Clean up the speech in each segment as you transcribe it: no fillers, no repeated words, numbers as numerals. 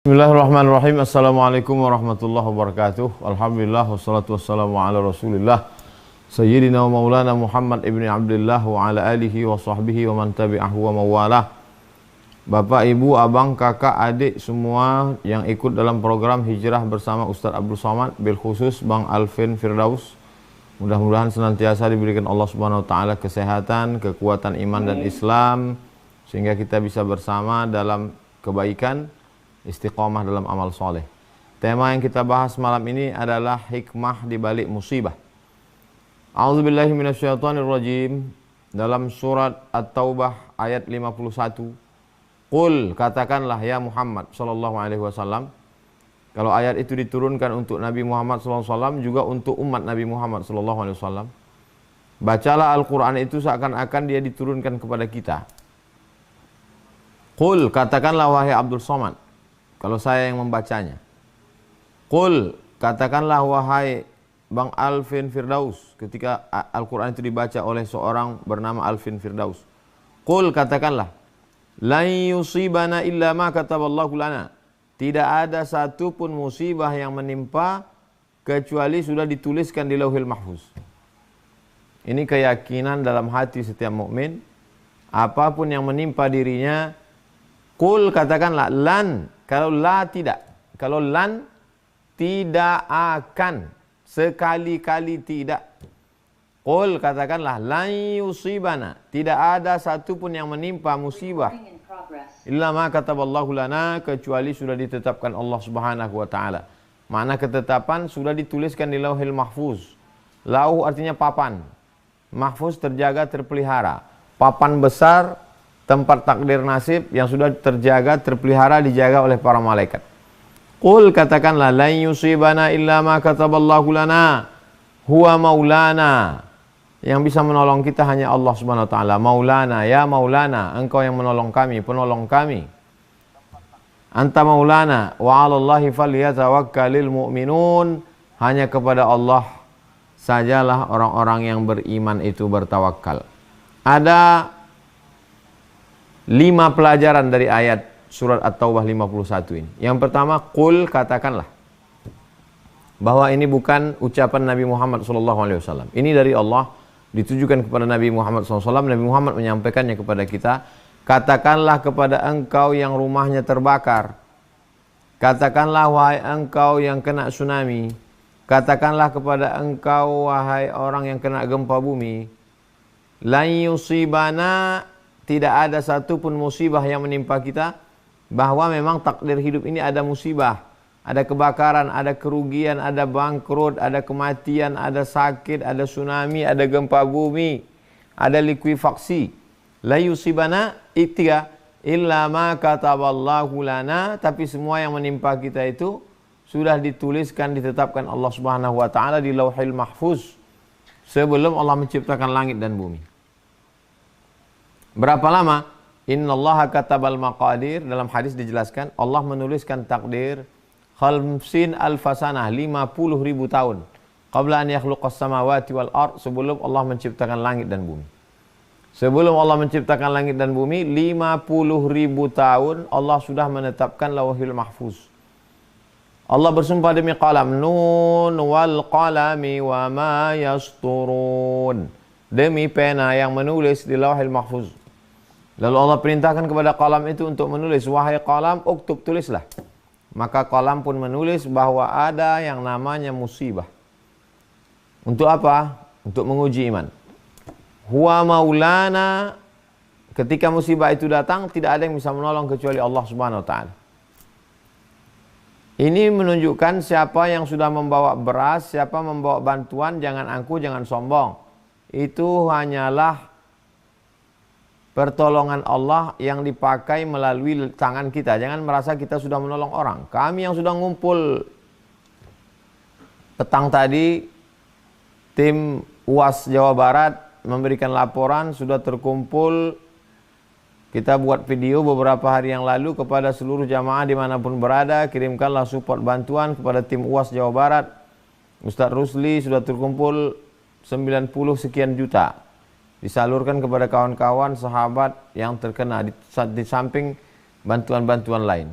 Bismillahirrahmanirrahim. Assalamualaikum warahmatullahi wabarakatuh. Alhamdulillah wassalatu wassalamu ala Rasulillah Sayyidina wa Maulana Muhammad ibni Abdullah wa ala alihi wa sahbihi wa man tabi'ahu wa mawalah. Bapak, Ibu, Abang, Kakak, Adik semua yang ikut dalam program Hijrah bersama Ustaz Abdul Somad, bil khusus Bang Alvin Firdaus. Mudah-mudahan senantiasa diberikan Allah Subhanahu wa taala kesehatan, kekuatan iman dan Islam sehingga kita bisa bersama dalam kebaikan, istiqomah dalam amal soleh. Tema yang kita bahas malam ini adalah hikmah di balik musibah. A'udzubillahi minasyaitonirrajim. Dalam surat At-Taubah ayat 51. Qul, katakanlah ya Muhammad sallallahu alaihi wasallam. Kalau ayat itu diturunkan untuk Nabi Muhammad sallallahu alaihi wasallam, juga untuk umat Nabi Muhammad sallallahu alaihi wasallam. Bacalah Al-Qur'an itu seakan-akan dia diturunkan kepada kita. Qul, katakanlah wahai Abdul Somad, kalau saya yang membacanya. Qul, katakanlah wahai Bang Alvin Firdaus, ketika Al-Quran itu dibaca oleh seorang bernama Alvin Firdaus. Qul, katakanlah, lan yusibana illa ma kataballahu lana. Tidak ada satu pun musibah yang menimpa kecuali sudah dituliskan di Lauhil Mahfuz. Ini keyakinan dalam hati setiap mukmin. Apapun yang menimpa dirinya, qul, katakanlah, lan. Kalau la tidak, kalau lan tidak akan, sekali-kali tidak. Qul, katakanlah, lan yusibana, tidak ada satupun yang menimpa musibah illa ma kataballahu lana, kecuali sudah ditetapkan Allah Subhanahu wa taala. Makna ketetapan sudah dituliskan di Lauhil Mahfuz. Lauh artinya papan, mahfuz terjaga, terpelihara. Papan besar, tempat takdir nasib yang sudah terjaga, terpelihara, dijaga oleh para malaikat. Qul, katakanlah, lan yusibana illa ma kataballahu lana huwa maulana. Yang bisa menolong kita hanya Allah Subhanahu wa taala. Maulana, ya Maulana, engkau yang menolong kami, penolong kami. Anta maulana wa 'alallahi falyatawakkalul mu'minun. Hanya kepada Allah sajalah orang-orang yang beriman itu bertawakal. Ada 5 pelajaran dari ayat surat At-Taubah 51 ini. Yang pertama, qul, katakanlah. Bahwa ini bukan ucapan Nabi Muhammad SAW. Ini dari Allah, ditujukan kepada Nabi Muhammad SAW. Nabi Muhammad menyampaikannya kepada kita. Katakanlah kepada engkau yang rumahnya terbakar. Katakanlah wahai engkau yang kena tsunami. Katakanlah kepada engkau wahai orang yang kena gempa bumi. Lan yusibana, tidak ada satupun musibah yang menimpa kita. Bahwa memang takdir hidup ini ada musibah, ada kebakaran, ada kerugian, ada bangkrut, ada kematian, ada sakit, ada tsunami, ada gempa bumi, ada likuifaksi. La yusibana ittiga illa ma kataballahu lana, tapi semua yang menimpa kita itu sudah dituliskan, ditetapkan Allah Subhanahu wa taala di Lauhil Mahfuz sebelum Allah menciptakan langit dan bumi. Berapa lama? Innallaha katabal maqadir. Dalam hadis dijelaskan Allah menuliskan takdir khamsin alfasanah, 50.000 tahun, qabla an yakhluqas samawati wal ard, sebelum Allah menciptakan langit dan bumi. Sebelum Allah menciptakan langit dan bumi, 50.000 tahun Allah sudah menetapkan Lauhil Mahfuz. Allah bersumpah demi qalam, nun wal qalami wa ma yasturun, demi pena yang menulis di Lauhil Mahfuz. Lalu Allah perintahkan kepada qalam itu untuk menulis. Wahai qalam, uktub, tulislah. Maka qalam pun menulis bahwa ada yang namanya musibah. Untuk apa? Untuk menguji iman. Huwa maulana, ketika musibah itu datang, tidak ada yang bisa menolong kecuali Allah Subhanahu wa taala. Ini menunjukkan siapa yang sudah membawa beras, siapa membawa bantuan, jangan angkuh, jangan sombong. Itu hanyalah pertolongan Allah yang dipakai melalui tangan kita. Jangan merasa kita sudah menolong orang. Kami yang sudah ngumpul petang tadi, tim UAS Jawa Barat memberikan laporan, sudah terkumpul. Kita buat video beberapa hari yang lalu kepada seluruh jamaah dimanapun berada. Kirimkanlah support bantuan kepada tim UAS Jawa Barat. Ustadz Rusli sudah terkumpul 90 sekian juta. Disalurkan kepada kawan-kawan, sahabat yang terkena di samping bantuan-bantuan lain.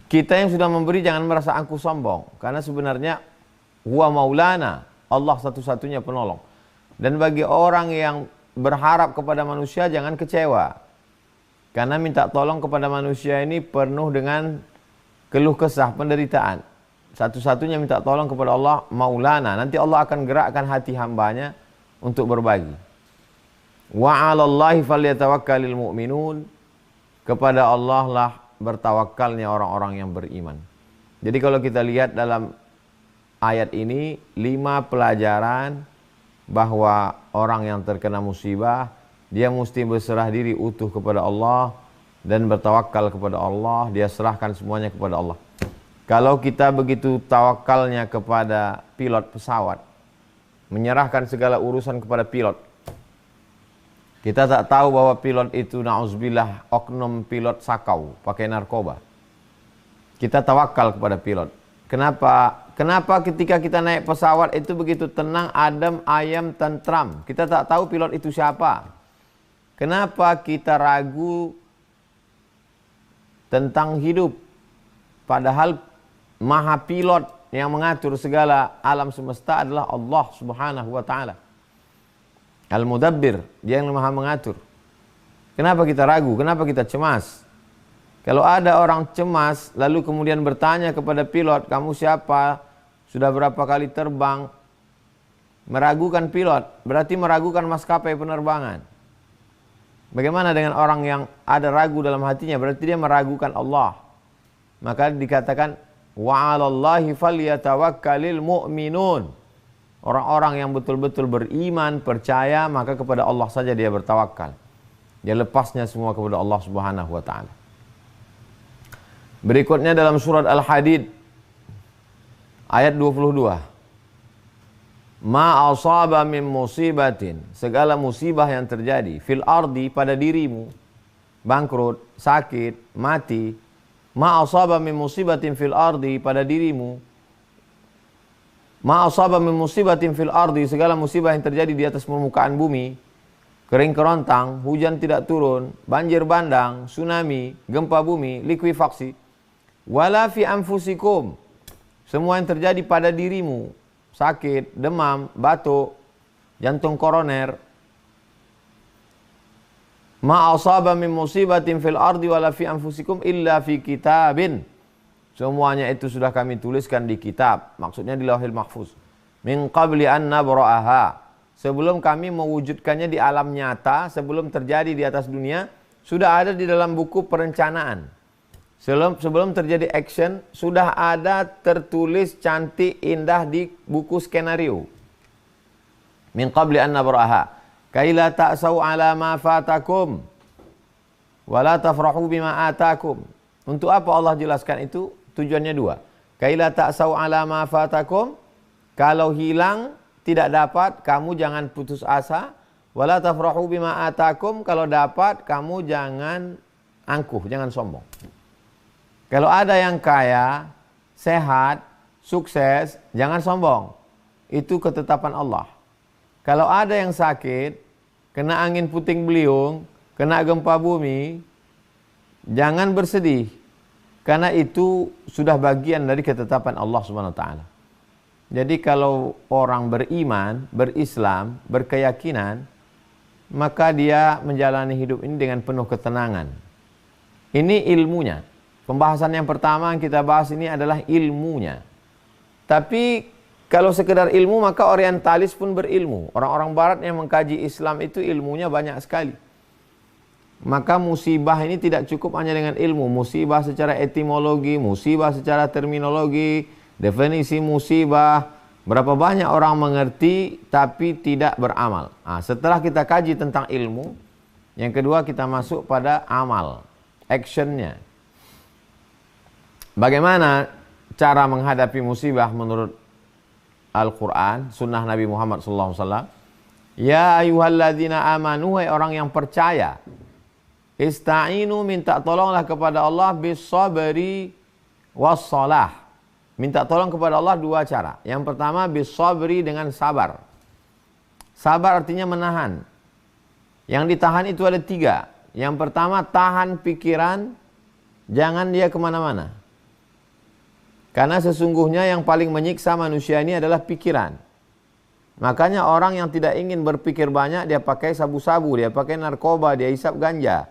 kita yang sudah memberi jangan merasa angkuh sombong, karena sebenarnya huwa maulana, Allah satu-satunya penolong. Dan bagi orang yang berharap kepada manusia jangan kecewa, karena minta tolong kepada manusia ini penuh dengan keluh kesah, penderitaan. Satu-satunya minta tolong kepada Allah maulana. Nanti Allah akan gerakkan hati hambanya untuk berbagi. Wa 'alallahi falyatawakkalul mu'minun. Kepada Allah lah bertawakalnya orang-orang yang beriman. Jadi kalau kita lihat dalam ayat ini 5 pelajaran bahwa orang yang terkena musibah dia mesti berserah diri utuh kepada Allah dan bertawakal kepada Allah, dia serahkan semuanya kepada Allah. Kalau kita begitu tawakalnya kepada pilot pesawat, menyerahkan segala urusan kepada pilot, kita tak tahu bahwa pilot itu na'udzubillah oknum pilot sakau, pakai narkoba. Kita tawakal kepada pilot. Kenapa? Kenapa ketika kita naik pesawat itu begitu tenang, adem, ayem, tentram? Kita tak tahu pilot itu siapa. Kenapa kita ragu tentang hidup? Padahal maha pilot yang mengatur segala alam semesta adalah Allah Subhanahu wa ta'ala. Al-Mudabbir, dia yang maha mengatur. Kenapa kita ragu? Kenapa kita cemas? Kalau ada orang cemas lalu kemudian bertanya kepada pilot, kamu siapa? Sudah berapa kali terbang? Meragukan pilot, berarti meragukan maskapai penerbangan. Bagaimana dengan orang yang ada ragu dalam hatinya? Berarti dia meragukan Allah. Maka dikatakan wa 'alallahi falyatawakkalul mu'minun. Orang-orang yang betul-betul beriman, percaya, maka kepada Allah saja dia bertawakal. Dia lepasnya semua kepada Allah Subhanahu wa ta'ala. Berikutnya dalam surat Al-Hadid ayat 22. Ma asaba min musibatin, segala musibah yang terjadi fil ardi, pada dirimu, bangkrut, sakit, mati. Ma asaba min musibatin fil ardi, pada dirimu. Ma asaba min musibatin fil ardi, segala musibah yang terjadi di atas permukaan bumi, kering kerontang, hujan tidak turun, banjir bandang, tsunami, gempa bumi, likuifaksi. Wala fi anfusikum, semua yang terjadi pada dirimu, sakit, demam, batuk, jantung koroner. Ma asaba min musibatin fil ardi wala fi anfusikum illa fi kitabin. Semuanya itu sudah kami tuliskan di kitab, maksudnya di Lauhil Mahfuz. Min qabli an nabra'aha, sebelum kami mewujudkannya di alam nyata, sebelum terjadi di atas dunia, sudah ada di dalam buku perencanaan. Sebelum terjadi action, sudah ada tertulis cantik indah di buku skenario. Min qabli an nabra'aha, kaila ta'sau ala ma fatakum wala tafrahu bima atakum. Untuk apa Allah jelaskan itu? Tujuannya 2. Kaila ta'sau ala ma fatakum, kalau hilang tidak dapat kamu jangan putus asa. Wala tafrahu bima atakum, kalau dapat kamu jangan angkuh, jangan sombong. Kalau ada yang kaya, sehat, sukses, jangan sombong. Itu ketetapan Allah. Kalau ada yang sakit, kena angin puting beliung, kena gempa bumi, jangan bersedih. Karena itu sudah bagian dari ketetapan Allah Subhanahu wa ta'ala. Jadi kalau orang beriman, berislam, berkeyakinan, maka dia menjalani hidup ini dengan penuh ketenangan. Ini ilmunya. Pembahasan yang pertama yang kita bahas ini adalah ilmunya. Tapi kalau sekedar ilmu, maka orientalis pun berilmu. Orang-orang barat yang mengkaji Islam itu ilmunya banyak sekali. Maka musibah ini tidak cukup hanya dengan ilmu. Musibah secara etimologi, musibah secara terminologi, definisi musibah. Berapa banyak orang mengerti tapi tidak beramal. Setelah kita kaji tentang ilmu, yang kedua kita masuk pada amal, actionnya. Bagaimana cara menghadapi musibah menurut Al-Quran, sunnah Nabi Muhammad SAW? Ya ayyuhalladzina amanu, hai orang yang percaya, ista'inu, minta tolonglah kepada Allah, bis-sabri was-salah. Minta tolong kepada Allah 2 cara. Yang pertama bis-sabri, dengan sabar. Sabar artinya menahan. Yang ditahan itu ada 3. Yang pertama tahan pikiran, jangan dia kemana-mana. Karena sesungguhnya yang paling menyiksa manusia ini adalah pikiran. Makanya orang yang tidak ingin berpikir banyak, dia pakai sabu-sabu, dia pakai narkoba, dia hisap ganja.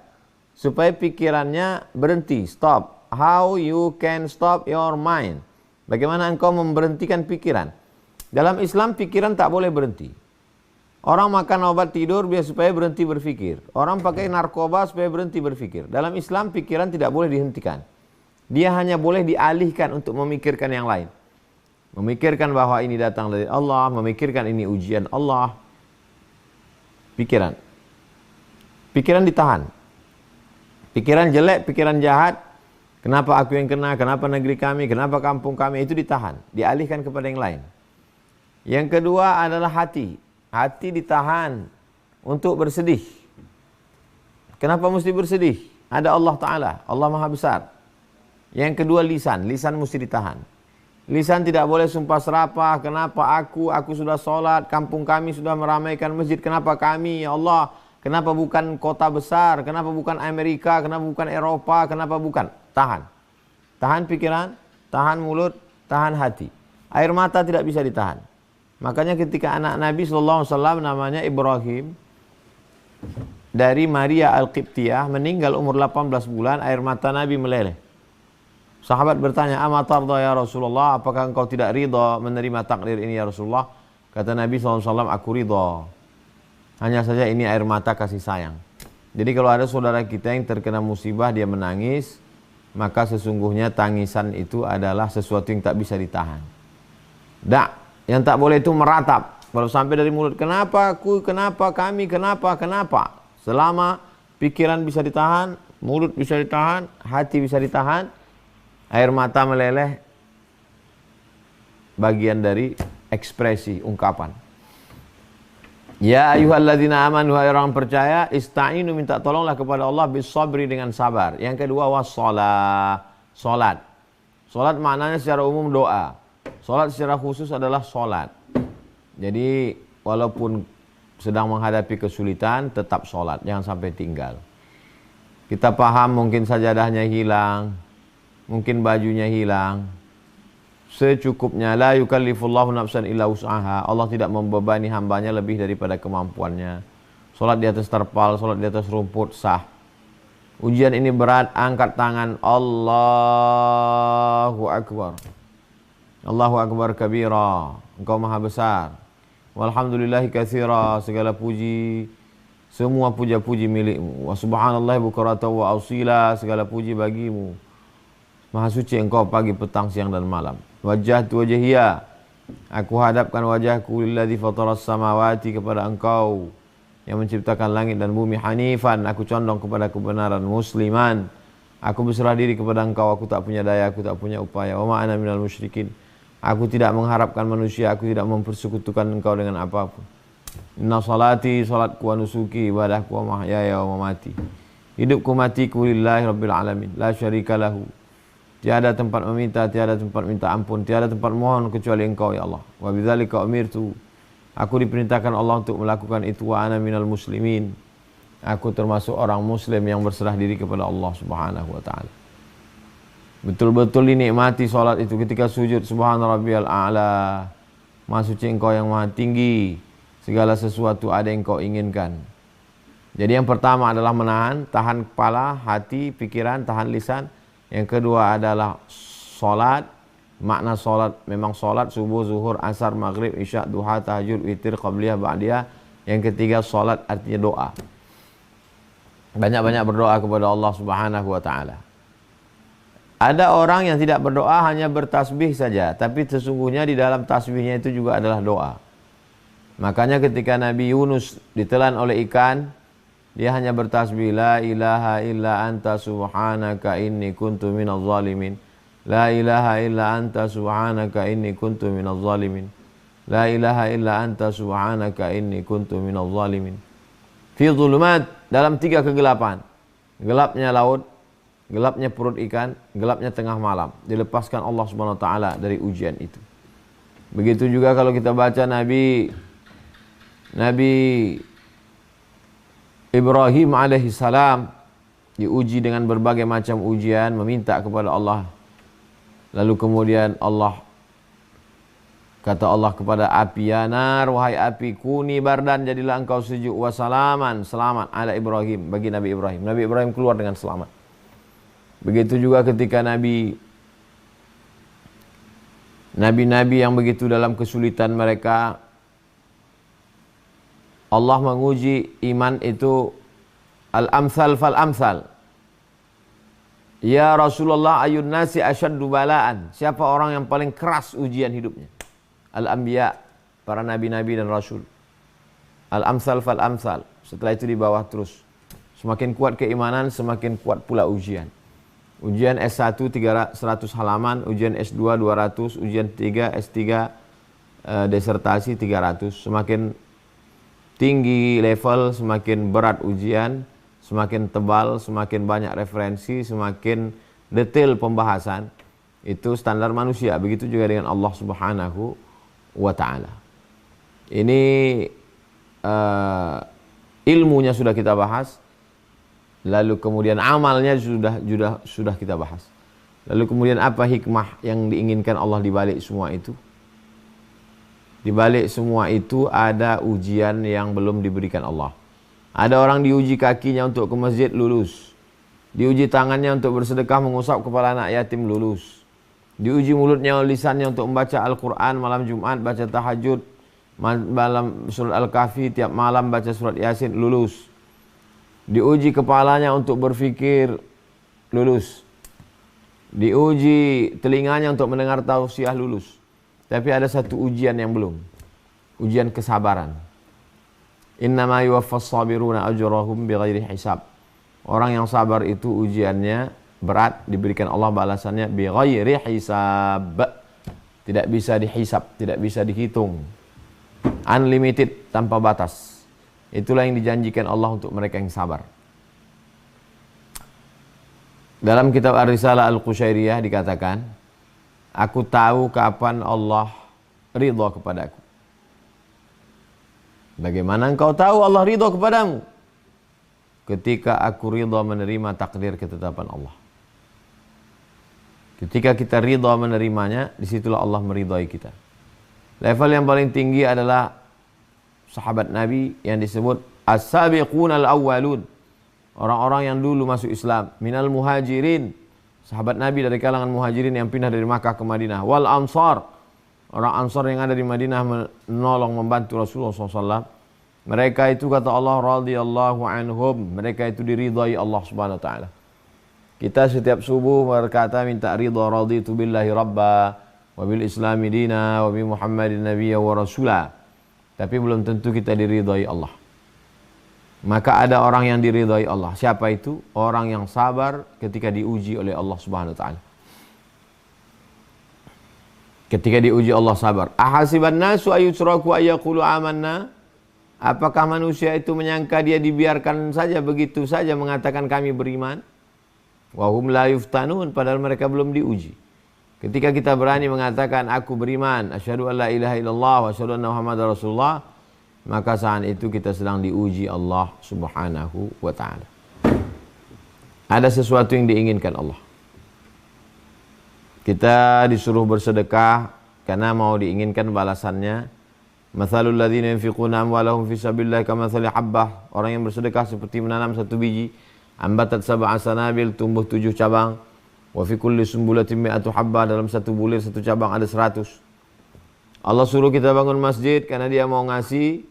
Supaya pikirannya berhenti, stop. How you can stop your mind? Bagaimana engkau memberhentikan pikiran? Dalam Islam pikiran tak boleh berhenti. Orang makan obat tidur biar supaya berhenti berpikir. Orang pakai narkoba supaya berhenti berpikir. Dalam Islam pikiran tidak boleh dihentikan. Dia hanya boleh dialihkan untuk memikirkan yang lain. Memikirkan bahwa ini datang dari Allah, memikirkan ini ujian Allah. Pikiran. Pikiran ditahan. Pikiran jelek, pikiran jahat. Kenapa aku yang kena, kenapa negeri kami, kenapa kampung kami, itu ditahan. Dialihkan kepada yang lain. Yang kedua adalah hati. Hati ditahan untuk bersedih. Kenapa mesti bersedih? Ada Allah Ta'ala, Allah Maha Besar. Yang kedua lisan. Lisan mesti ditahan. Lisan tidak boleh sumpah serapah. Kenapa aku sudah sholat, kampung kami sudah meramaikan masjid, kenapa kami, ya Allah? Kenapa bukan kota besar? Kenapa bukan Amerika? Kenapa bukan Eropa? Kenapa bukan? Tahan. Tahan pikiran, tahan mulut, tahan hati. Air mata tidak bisa ditahan. Makanya ketika anak Nabi SAW namanya Ibrahim, dari Maria Al-Qibtiyah, meninggal umur 18 bulan, air mata Nabi meleleh. Sahabat bertanya, "Ama tarda ya Rasulullah, apakah engkau tidak ridha menerima takdir ini ya Rasulullah?" Kata Nabi SAW, "Aku ridha. Hanya saja ini air mata kasih sayang." Jadi kalau ada saudara kita yang terkena musibah, dia menangis, maka sesungguhnya tangisan itu adalah sesuatu yang tak bisa ditahan. Yang tak boleh itu meratap. Kalau sampai dari mulut, kenapa aku, kenapa kami, kenapa. Selama pikiran bisa ditahan, mulut bisa ditahan, hati bisa ditahan, air mata meleleh, bagian dari ekspresi, ungkapan. Ya ayyuhalladzina amanu, hai orang percaya, ista'inu, minta tolonglah kepada Allah, bisabri, dengan sabar. Yang kedua wassalah, salat. Salat maknanya secara umum doa. Salat secara khusus adalah salat. Jadi walaupun sedang menghadapi kesulitan, tetap salat, jangan sampai tinggal. Kita paham mungkin sajadahnya hilang, mungkin bajunya hilang. Secukupnya, la yukallifullahu nafsan illa wus'aha. Allah tidak membebani hambanya lebih daripada kemampuannya. Salat di atas terpal, salat di atas rumput, sah. Ujian ini berat, angkat tangan, Allahu Akbar. Allahu Akbar kabira, engkau maha besar. Walhamdulillahi katsira, segala puji, semua puja-puji milikmu. Wa subhanallahi bukratan wa asila, segala puji bagimu. Maha suci engkau pagi, petang, siang dan malam. Wajjahtu wajhiya, aku hadapkan wajahku lilladzi fataras samawati, kepada engkau yang menciptakan langit dan bumi. Hanifan, aku condong kepada kebenaran. Musliman, aku berserah diri kepada engkau, aku tak punya daya, aku tak punya upaya. Wa ma ana minal musyrikin, aku tidak mengharapkan manusia, aku tidak mempersekutukan engkau dengan apapun. Inna salati, salatku, wa nusuki, ibadahku, wa mahyaya wa mamati, hidupku matiku lillahi rabbil alamin, la syarika lahu, tiada tempat meminta, tiada tempat minta ampun, tiada tempat mohon kecuali engkau ya Allah. Wa bidzalika umirtu, aku diperintahkan Allah untuk melakukan itu. Wa ana minal muslimin, aku termasuk orang muslim yang berserah diri kepada Allah Subhanahu wa taala. Betul-betul dinikmati salat itu ketika sujud, subhana rabbiyal a'la, maha suci engkau yang maha tinggi, segala sesuatu ada yang kau inginkan. Jadi yang pertama adalah menahan, tahan kepala, hati, pikiran, tahan lisan. Yang kedua adalah salat. Makna salat memang salat subuh, zuhur, asar, maghrib, isya, duha, tahajud, witir, qabliyah, ba'diyah. Yang ketiga salat artinya doa. Banyak-banyak berdoa kepada Allah Subhanahu wa taala. Ada orang yang tidak berdoa, hanya bertasbih saja, tapi sesungguhnya di dalam tasbihnya itu juga adalah doa. Makanya ketika Nabi Yunus ditelan oleh ikan, dia hanya bertasbih, la ilaha illa anta subhanaka inni kuntu minaz zalimin. La ilaha illa anta subhanaka inni kuntu minaz zalimin. La ilaha illa anta subhanaka inni kuntu minaz zalimin. Fi dhulumat, dalam 3 kegelapan. Gelapnya laut, gelapnya perut ikan, gelapnya tengah malam. Dilepaskan Allah Subhanahu wa taala dari ujian itu. Begitu juga kalau kita baca Nabi Ibrahim alaihissalam diuji dengan berbagai macam ujian, meminta kepada Allah Lalu kemudian kata Allah kepada api, ya nar, wahai api, kuni bardan, jadilah engkau sejuk, wasalaman, selamat, ala Ibrahim, bagi Nabi Ibrahim. Nabi Ibrahim keluar dengan selamat. Begitu juga ketika nabi-nabi yang begitu dalam kesulitan mereka, Allah menguji iman itu al-amsal fal-amsal. Ya Rasulullah, ayun nasi asyaddu balaan. Siapa orang yang paling keras ujian hidupnya? Al-anbiya, para nabi-nabi dan rasul. Al-amsal fal-amsal. Setelah itu di bawah terus. Semakin kuat keimanan, semakin kuat pula ujian. Ujian S1 100 halaman, ujian S2 200, ujian 3 S3 desertasi 300. Semakin tinggi level, semakin berat ujian, semakin tebal, semakin banyak referensi, semakin detail pembahasan. Itu standar manusia. Begitu juga dengan Allah Subhanahu wa ta'ala. Ini ilmunya sudah kita bahas. Lalu kemudian amalnya sudah kita bahas. Lalu kemudian apa hikmah yang diinginkan Allah di balik semua itu? Di balik semua itu ada ujian yang belum diberikan Allah. Ada orang diuji kakinya untuk ke masjid, lulus. Diuji tangannya untuk bersedekah mengusap kepala anak yatim, lulus. Diuji mulutnya, lisannya untuk membaca Al-Quran malam Jumat, baca tahajud, malam surat Al-Kahfi, tiap malam baca surat Yasin, lulus. Diuji kepalanya untuk berfikir, lulus. Diuji telinganya untuk mendengar tausiah, lulus. Tapi ada satu ujian yang belum. Ujian kesabaran. Innama yuwaffas sabiruna ajrahum bighairi hisab. Orang yang sabar itu ujiannya berat, diberikan Allah balasannya bighairi hisab. Tidak bisa dihisab, tidak bisa dihitung. Unlimited, tanpa batas. Itulah yang dijanjikan Allah untuk mereka yang sabar. Dalam kitab Ar-Risalah Al-Qushairiyah dikatakan, aku tahu kapan Allah ridha kepadaku. Bagaimana engkau tahu Allah ridha kepadamu? Ketika aku ridha menerima takdir ketetapan Allah. Ketika kita ridha menerimanya, disitulah Allah meridhai kita. Level yang paling tinggi adalah sahabat Nabi yang disebut as-sabiqun al-awwalun. Orang-orang yang dulu masuk Islam. Minal muhajirin. Sahabat Nabi dari kalangan muhajirin yang pindah dari Makkah ke Madinah. Wal ansar. Orang ansar yang ada di Madinah menolong, membantu Rasulullah SAW. Mereka itu kata Allah radhiyallahu anhum. Mereka itu diridhai Allah Subhanahu wa taala. Kita setiap subuh berkata minta ridha, raditu billahi rabba wa bil islami dina wa bi Muhammadin nabiyya wa rasula. Tapi belum tentu kita diridhai Allah. Maka ada orang yang diridhai Allah. Siapa itu? Orang yang sabar ketika diuji oleh Allah Subhanahu wa taala. Ketika diuji Allah sabar. Ahasiban nasu ayutraku ayyaqulu amanna? Apakah manusia itu menyangka dia dibiarkan saja begitu saja mengatakan kami beriman? Wa hum la yuftanun, padahal mereka belum diuji. Ketika kita berani mengatakan aku beriman, asyhadu an la ilaha illallah wa asyhadu anna Muhammadar Rasulullah, maka saat itu kita sedang diuji Allah Subhanahu wa taala. Ada sesuatu yang diinginkan Allah. Kita disuruh bersedekah karena mau diinginkan balasannya. Mathalul ladzina yunfiquna amwalahum fi sabilillah kamathali habbah. Orang yang bersedekah seperti menanam satu biji, ambatat sab'a sanabil, tumbuh 7 cabang. Wa fi kulli sumbulatin mi'atu habbah, dalam satu bulir satu cabang ada 100. Allah suruh kita bangun masjid karena dia mau ngasih.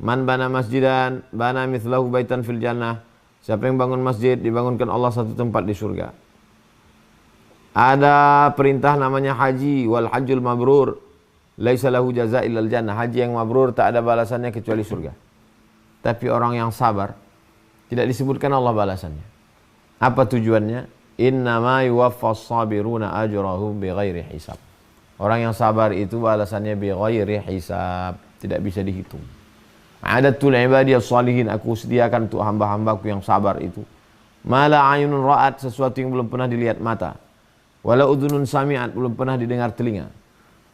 Man bana masjidan bana mithlahu baitan fil jannah. Siapa yang bangun masjid, dibangunkan Allah satu tempat di surga. Ada perintah namanya haji, wal hajjul mabrur laisa lahu jazaa illal jannah. Haji yang mabrur tak ada balasannya kecuali surga. Tapi orang yang sabar tidak disebutkan Allah balasannya. Apa tujuannya? Innama yuwaffas sabiruna ajrahum bighairi hisab. Orang yang sabar itu balasannya bighairi hisab, tidak bisa dihitung. Adatul ibadiyas salihin, aku sediakan untuk hamba-hambaku yang sabar itu. Mala ayunun ra'at, sesuatu yang belum pernah dilihat mata. Wala udhunun sami'at, belum pernah didengar telinga.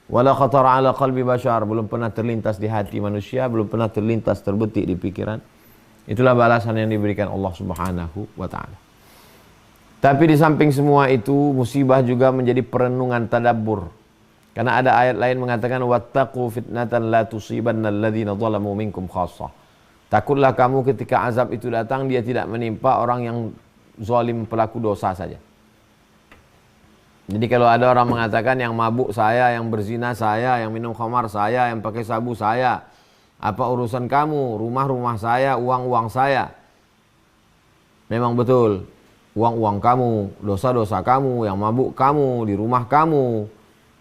Wala khatara ala qalbi bashar, belum pernah terlintas di hati manusia, belum pernah terlintas terbetik di pikiran. Itulah balasan yang diberikan Allah Subhanahu wa taala. Tapi di samping semua itu, musibah juga menjadi perenungan tadabbur. Karena ada ayat lain mengatakan wattaqu fitnatan la tusibanna alladzina zalamu minkum khassah. Takutlah kamu ketika azab itu datang, dia tidak menimpa orang yang zalim pelaku dosa saja. Jadi kalau ada orang mengatakan yang mabuk saya, yang berzina saya, yang minum khamar saya, yang pakai sabu saya, apa urusan kamu? Rumah-rumah saya, uang-uang saya. Memang betul. Uang-uang kamu, dosa-dosa kamu, yang mabuk kamu, di rumah kamu.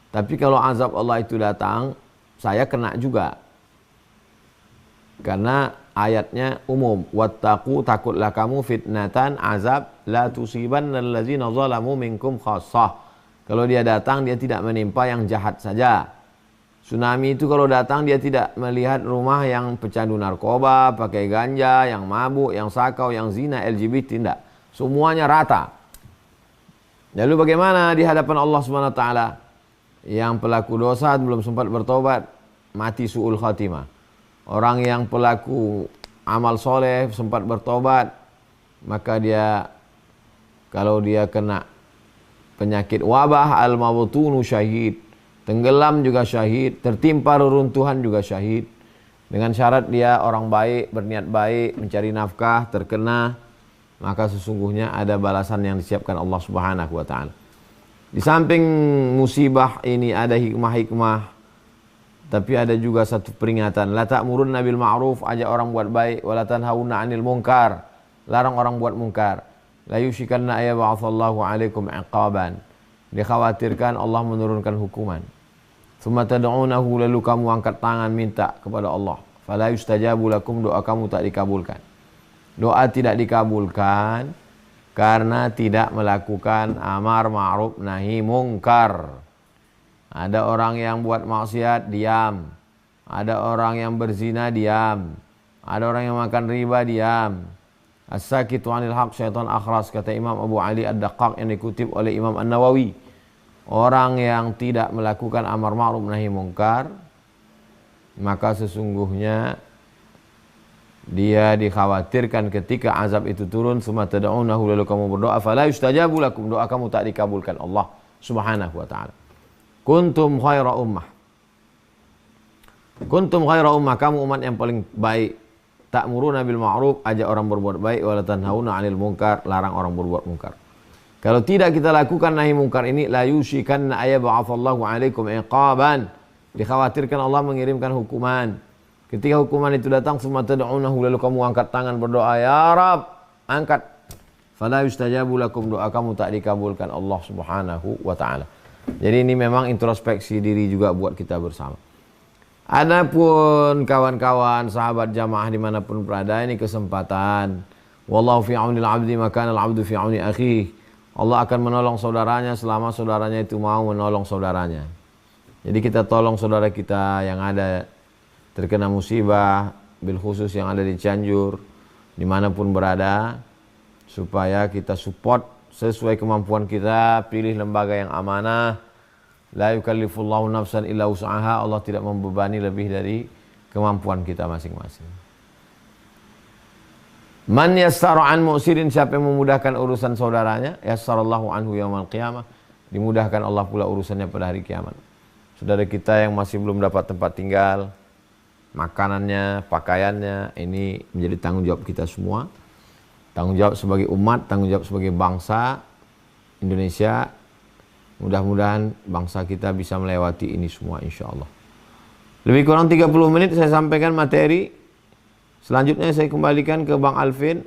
Tapi kalau azab Allah itu datang, saya kena juga. Karena ayatnya umum. Wattaqu, takutlah kamu fitnatan, azab, la tusibanna allazina zalamu minkum khassah. Kalau dia datang, dia tidak menimpa yang jahat saja. Tsunami itu kalau datang, dia tidak melihat rumah yang pecandu narkoba, pakai ganja, yang mabuk, yang sakau, yang zina, LGBT, tidak. Semuanya rata. Lalu bagaimana di hadapan Allah SWT? Yang pelaku dosa belum sempat bertobat, mati su'ul khatimah. Orang yang pelaku amal soleh sempat bertobat, maka dia, kalau dia kena penyakit wabah, al-mawtunu syahid. Tenggelam juga syahid, tertimpa reruntuhan juga syahid. Dengan syarat dia orang baik, berniat baik, mencari nafkah, terkena, maka sesungguhnya ada balasan yang disiapkan Allah Subhanahu wa taala. Di samping musibah ini ada hikmah-hikmah, tapi ada juga satu peringatan. La ta'murunna bil ma'ruf, ajak orang buat baik, wa la tanhauna 'anil munkar, larang orang buat munkar. La yushikanna ayyab'atsallahu 'alaikum 'iqaban. Dikhawatirkan Allah menurunkan hukuman. Tsumma tad'unahu, lalu kamu angkat tangan minta kepada Allah. Fala yustajabu lakum, doa kamu tak dikabulkan. Doa tidak dikabulkan karena tidak melakukan amar ma'ruf nahi mungkar. Ada orang yang buat maksiat, diam. Ada orang yang berzina, diam. Ada orang yang makan riba, diam. As-sakitu 'anil haq syaitan akhras, kata Imam Abu Ali Ad-Daqqaq yang dikutip oleh Imam An-Nawawi. Orang yang tidak melakukan amar ma'ruf nahi mungkar, maka sesungguhnya dia dikhawatirkan ketika azab itu turun, summa tad'unahu, lalu kamu berdoa, fala yustajabu lakum, doa kamu tak dikabulkan Allah Subhanahu wa taala. Kuntum khaira ummah. Kuntum khaira ummah, kamu umat yang paling baik. Ta'muruna bil ma'ruf, ajak orang berbuat baik, wa la tanhauna 'anil munkar, larang orang berbuat munkar. Kalau tidak kita lakukan nahi munkar ini, la yushikanna ayyab'atsallahu 'alaikum iqaban. Dikhawatirkan Allah mengirimkan hukuman. Ketika hukuman itu datang, summa tad'unahu, lalu kamu angkat tangan berdoa, ya Rab, angkat. Fala yustajabu lakum, doa kamu tak dikabulkan Allah Subhanahu wa taala. Jadi ini memang introspeksi diri juga buat kita bersama. Adapun kawan-kawan, sahabat jamaah dimanapun berada, ini kesempatan. Wallahu fi aunil abdi maka al abdu fi auni akhi. Allah akan menolong saudaranya selama saudaranya itu mau menolong saudaranya. Jadi kita tolong saudara kita yang ada terkena musibah, bil khusus yang ada di Cianjur, dimanapun berada, supaya kita support sesuai kemampuan kita, pilih lembaga yang amanah. La yukallifullahu nafsan illa wus'aha, Allah tidak membebani lebih dari kemampuan kita masing-masing. Man yassara an mu'sirin, siapa yang memudahkan urusan saudaranya, yassarallahu anhu yaumal qiyamah, dimudahkan Allah pula urusannya pada hari kiamat. Saudara kita yang masih belum dapat tempat tinggal, makanannya, pakaiannya, ini menjadi tanggung jawab kita semua. Tanggung jawab sebagai umat, tanggung jawab sebagai bangsa Indonesia. Mudah-mudahan bangsa kita bisa melewati ini semua insya Allah. Lebih kurang 30 menit saya sampaikan materi. Selanjutnya saya kembalikan ke Bang Alvin.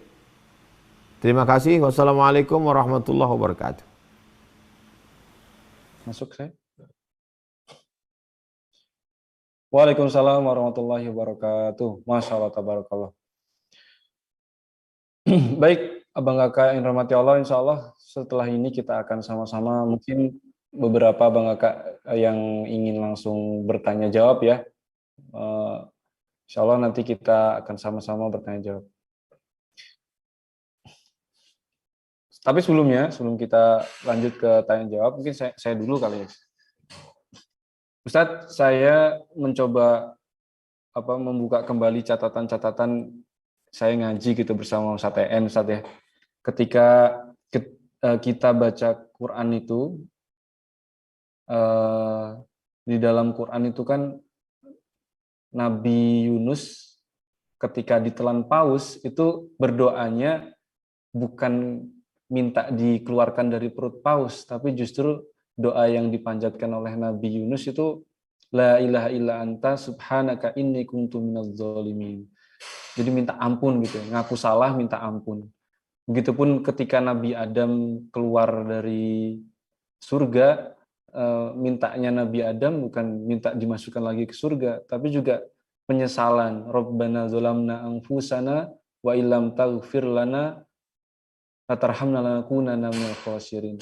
Terima kasih. Wassalamualaikum warahmatullahi wabarakatuh. Masuk saya. Waalaikumsalam warahmatullahi wabarakatuh. Masya Allah, tabarakallah. Baik, Abang Kakak yang dirahmati Allah, insya Allah setelah ini kita akan sama-sama, mungkin beberapa Abang Kakak yang ingin langsung bertanya jawab ya. Insya Allah nanti kita akan sama-sama bertanya jawab. Tapi sebelumnya, sebelum kita lanjut ke tanya jawab, mungkin saya dulu kali ya. Ustadz, saya mencoba membuka kembali catatan-catatan saya ngaji gitu bersama Ustadz TN, Ustadz ya. Ketika kita baca Quran itu, di dalam Quran itu kan Nabi Yunus ketika ditelan paus itu berdoanya bukan minta dikeluarkan dari perut paus, tapi justru doa yang dipanjatkan oleh Nabi Yunus itu la ilaha illa anta subhanaka inni kuntu minadz zalimin. Jadi minta ampun gitu, ngaku salah minta ampun. Begitupun ketika Nabi Adam keluar dari surga, mintanya Nabi Adam bukan minta dimasukkan lagi ke surga, tapi juga penyesalan. Rabbana zalamna anfusana wa illam taghfir lana wa tarhamna lanakunanna minal khasirin.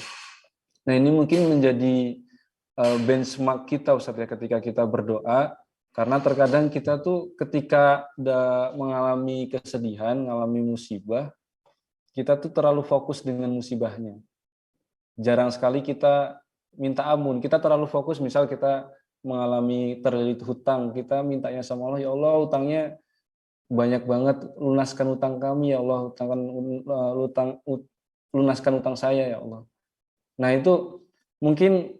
Nah, ini mungkin menjadi benchmark kita Ustaz ya ketika kita berdoa, karena terkadang kita tuh ketika mengalami kesedihan, mengalami musibah, kita tuh terlalu fokus dengan musibahnya. Jarang sekali kita minta ampun. Kita terlalu fokus, misal kita mengalami terlilit hutang, kita mintanya sama Allah, ya Allah hutangnya banyak banget, lunaskan hutang kami ya Allah, lunaskan hutang saya ya Allah. Nah itu mungkin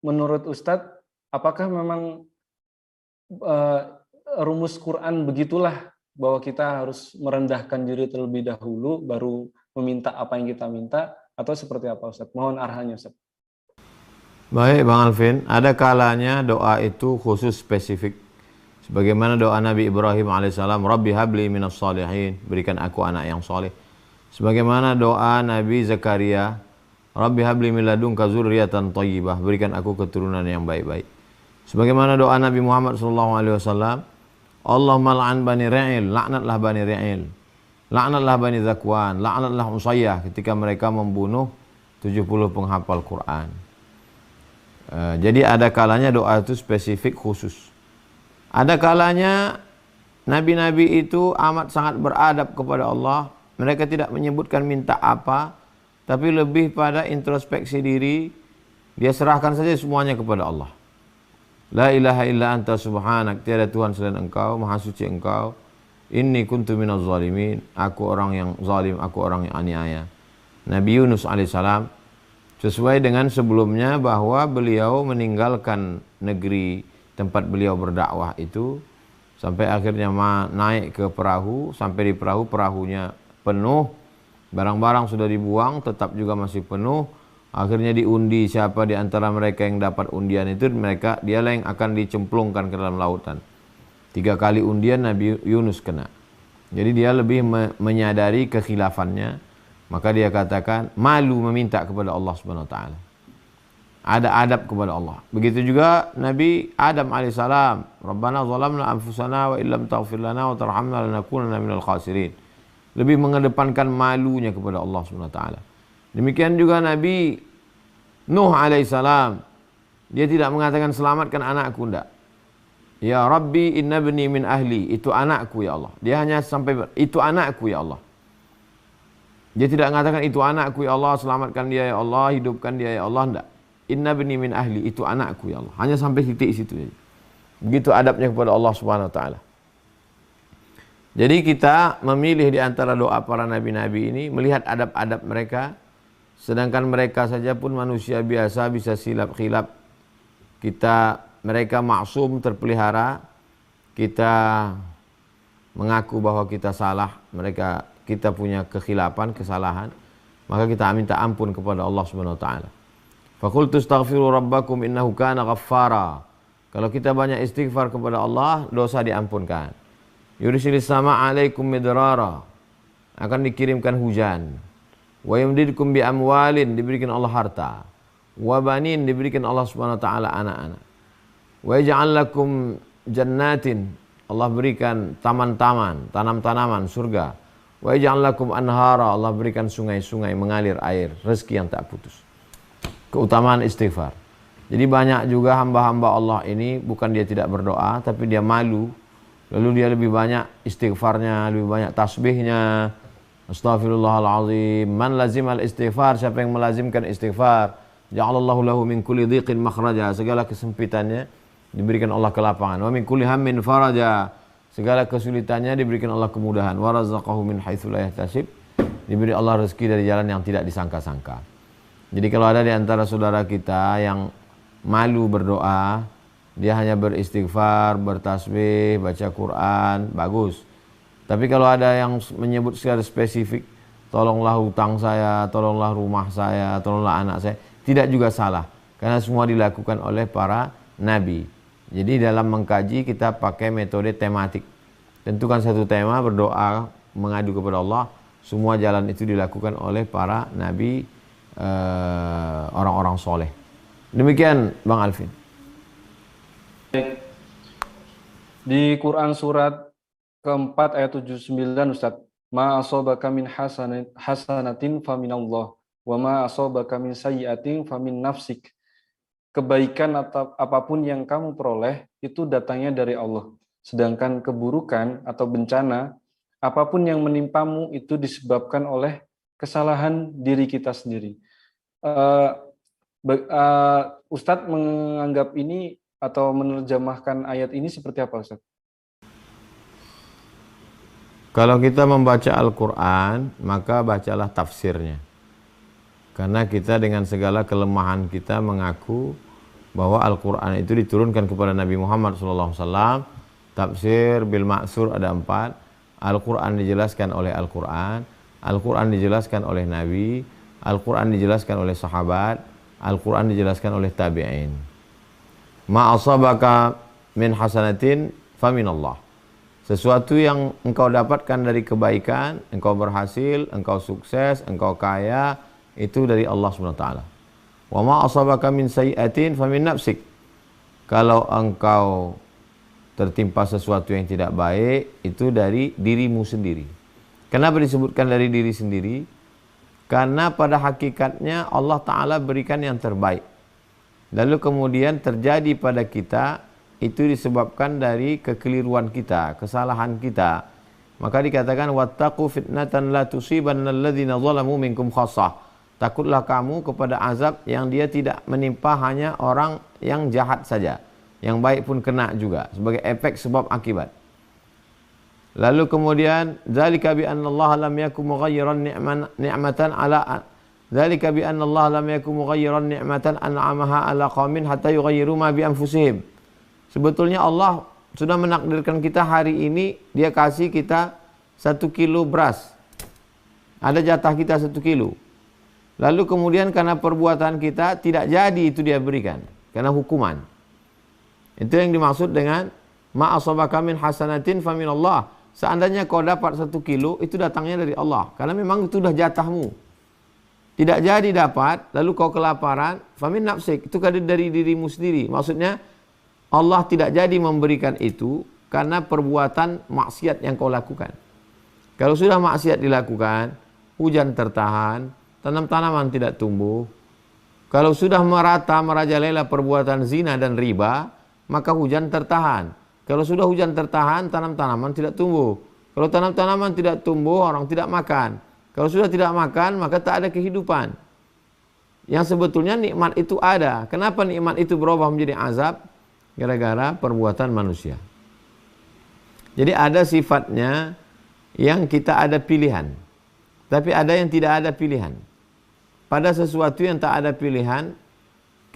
menurut Ustadz, apakah memang rumus Quran begitulah, bahwa kita harus merendahkan diri terlebih dahulu, baru meminta apa yang kita minta, atau seperti apa Ustadz? Mohon arahannya Ustadz. Baik Bang Alvin, ada kalanya doa itu khusus spesifik. Sebagaimana doa Nabi Ibrahim alaihissalam, Rabbi habli minas salihin, berikan aku anak yang soleh. Sebagaimana doa Nabi Zakaria, Rabbi habli min ladunka dzurriyyatan thayyibah, berikan aku keturunan yang baik-baik. Sebagaimana doa Nabi Muhammad SAW, Allahumma la'an bani Ra'il, laknatlah bani Ra'il, laknatlah bani Zakwan, laknatlah Usayyah ketika mereka membunuh 70 penghafal Quran. Jadi ada kalanya doa itu spesifik khusus. Ada kalanya nabi-nabi itu amat sangat beradab kepada Allah. Mereka tidak menyebutkan minta apa, tapi lebih pada introspeksi diri. Dia serahkan saja semuanya kepada Allah. La ilaha illa anta subhanak, tiada Tuhan selain engkau, maha suci engkau. Inni kuntu minaz zalimin, aku orang yang zalim, aku orang yang aniaya. Nabi Yunus alaihissalam, sesuai dengan sebelumnya bahwa beliau meninggalkan negeri tempat beliau berdakwah itu, sampai akhirnya naik ke perahu, sampai di perahu, perahunya penuh, barang-barang sudah dibuang, tetap juga masih penuh. Akhirnya diundi siapa di antara mereka yang dapat undian itu, dialah yang akan dicemplungkan ke dalam lautan. 3 kali undian Nabi Yunus kena. Jadi dia lebih menyadari kekhilafannya, maka dia katakan malu meminta kepada Allah Subhanahu wa taala. Ada adab kepada Allah. Begitu juga Nabi Adam alaihissalam, Rabbana zalamna anfusana wa illam taghfir lana wa tarhamna lanakunanna minal khasirin. Lebih mengedepankan malunya kepada Allah Subhanahu wa taala. Demikian juga Nabi Nuh alaihissalam, dia tidak mengatakan selamatkan anakku, enggak. Ya Rabbi inna bani min ahli, itu anakku ya Allah. Dia hanya sampai itu anakku ya Allah. Dia tidak mengatakan itu anakku ya Allah, selamatkan dia ya Allah, hidupkan dia ya Allah, enggak. Inna bani min ahli, itu anakku ya Allah. Hanya sampai titik situ. Begitu adabnya kepada Allah Subhanahu wa taala. Jadi kita memilih di antara doa para nabi-nabi ini, melihat adab-adab mereka. Sedangkan mereka saja pun manusia biasa, bisa silap khilaf. Mereka maksum, terpelihara. Kita mengaku bahwa kita salah, kita punya kekhilafan, kesalahan, maka kita minta ampun kepada Allah Subhanahu wa taala. Faqultu astaghfiru rabbakum innahu kana ghaffara. Kalau kita banyak istighfar kepada Allah, dosa diampunkan. Yursilis sama alaikum midrara, akan dikirimkan hujan. Wa yumdidkum bi amwalin, diberikan Allah harta. Wa banin, diberikan Allah Subhanahu wa taala anak-anak. Wa yaj'al lakum jannatin, Allah berikan taman-taman, tanam-tanaman surga. Wa yaj'al lakum anhara, Allah berikan sungai-sungai mengalir air, rezeki yang tak putus. Keutamaan istighfar. Jadi banyak juga hamba-hamba Allah ini, bukan dia tidak berdoa, tapi dia malu. Lalu dia lebih banyak istighfarnya, lebih banyak tasbihnya. Astaghfirullahalazim. Man lazimal istighfar, siapa yang melazimkan istighfar, ja'alallahu lahu min kulli dhiqin makhraja, segala kesempitannya diberikan Allah kelapangan. Wa min kulli hammin faraja, segala kesulitannya diberikan Allah kemudahan. Wa razaqahu min haitsu la yahtasib, diberi Allah rezeki dari jalan yang tidak disangka-sangka. Jadi kalau ada di antara saudara kita yang malu berdoa, dia hanya beristighfar, bertasbih, baca Quran, bagus. Tapi kalau ada yang menyebut secara spesifik, tolonglah hutang saya, tolonglah rumah saya, tolonglah anak saya, tidak juga salah. Karena semua dilakukan oleh para nabi. Jadi dalam mengkaji kita pakai metode tematik. Tentukan satu tema, berdoa, mengadu kepada Allah. Semua jalan itu dilakukan oleh para nabi, orang-orang soleh. Demikian Bang Alvin. Di Quran surat keempat ayat 79 Ustaz, ma asabaka min hasanatin faminallah wa ma asabaka min sayyi'atin famin nafsik. Kebaikan atau apapun yang kamu peroleh itu datangnya dari Allah. Sedangkan keburukan atau bencana apapun yang menimpamu itu disebabkan oleh kesalahan diri kita sendiri. Ustadz menganggap ini atau menerjemahkan ayat ini seperti apa, Ustadz? Kalau kita membaca Al-Quran, maka bacalah tafsirnya. Karena kita dengan segala kelemahan kita mengaku bahwa Al-Quran itu diturunkan kepada Nabi Muhammad SAW. Tafsir bil ma'sur ada 4. Al-Quran dijelaskan oleh Al-Quran. Al-Quran dijelaskan oleh Nabi. Al-Quran dijelaskan oleh sahabat. Al-Quran dijelaskan oleh tabi'in. Ma asabaka min hasanatin faminallah. Sesuatu yang engkau dapatkan dari kebaikan, engkau berhasil, engkau sukses, engkau kaya, itu dari Allah SWT. Wa ma asabaka min sayyi'atin famin nafsik. Kalau engkau tertimpa sesuatu yang tidak baik, itu dari dirimu sendiri. Kenapa disebutkan dari diri sendiri? Karena pada hakikatnya Allah Ta'ala berikan yang terbaik. Lalu kemudian terjadi pada kita, itu disebabkan dari kekeliruan kita, kesalahan kita. Maka dikatakan wattaqu fitnatan la tusibanna alladhina zalamu minkum khassah. Takutlah kamu kepada azab yang dia tidak menimpa hanya orang yang jahat saja, yang baik pun kena juga sebagai efek sebab akibat. Lalu kemudian dzalika bi anna Allah lam yakum mughayyiran ni'matan ala dzalika bi anna Allah lam yakum mughayyiran ni'matan an'amaha ala qaumin hatta yughayyiru ma bi anfusihim. Sebetulnya Allah sudah menakdirkan kita hari ini, dia kasih kita 1 kilo beras. Ada jatah kita 1 kilo. Lalu kemudian karena perbuatan kita tidak jadi itu dia berikan. Karena hukuman. Itu yang dimaksud dengan ma asabaka min hasanatin faminallah. Seandainya kau dapat 1 kilo, itu datangnya dari Allah. Karena memang itu sudah jatahmu. Tidak jadi dapat, lalu kau kelaparan, famin nafsik. Itu dari dirimu sendiri. Maksudnya Allah tidak jadi memberikan itu karena perbuatan maksiat yang kau lakukan. Kalau sudah maksiat dilakukan, hujan tertahan, tanam-tanaman tidak tumbuh. Kalau sudah merata merajalela perbuatan zina dan riba, maka hujan tertahan. Kalau sudah hujan tertahan, tanam-tanaman tidak tumbuh. Kalau tanam-tanaman tidak tumbuh, orang tidak makan. Kalau sudah tidak makan, maka tak ada kehidupan. Yang sebetulnya nikmat itu ada. Kenapa nikmat itu berubah menjadi azab? Gara-gara perbuatan manusia. Jadi ada sifatnya yang kita ada pilihan. Tapi ada yang tidak ada pilihan. Pada sesuatu yang tak ada pilihan,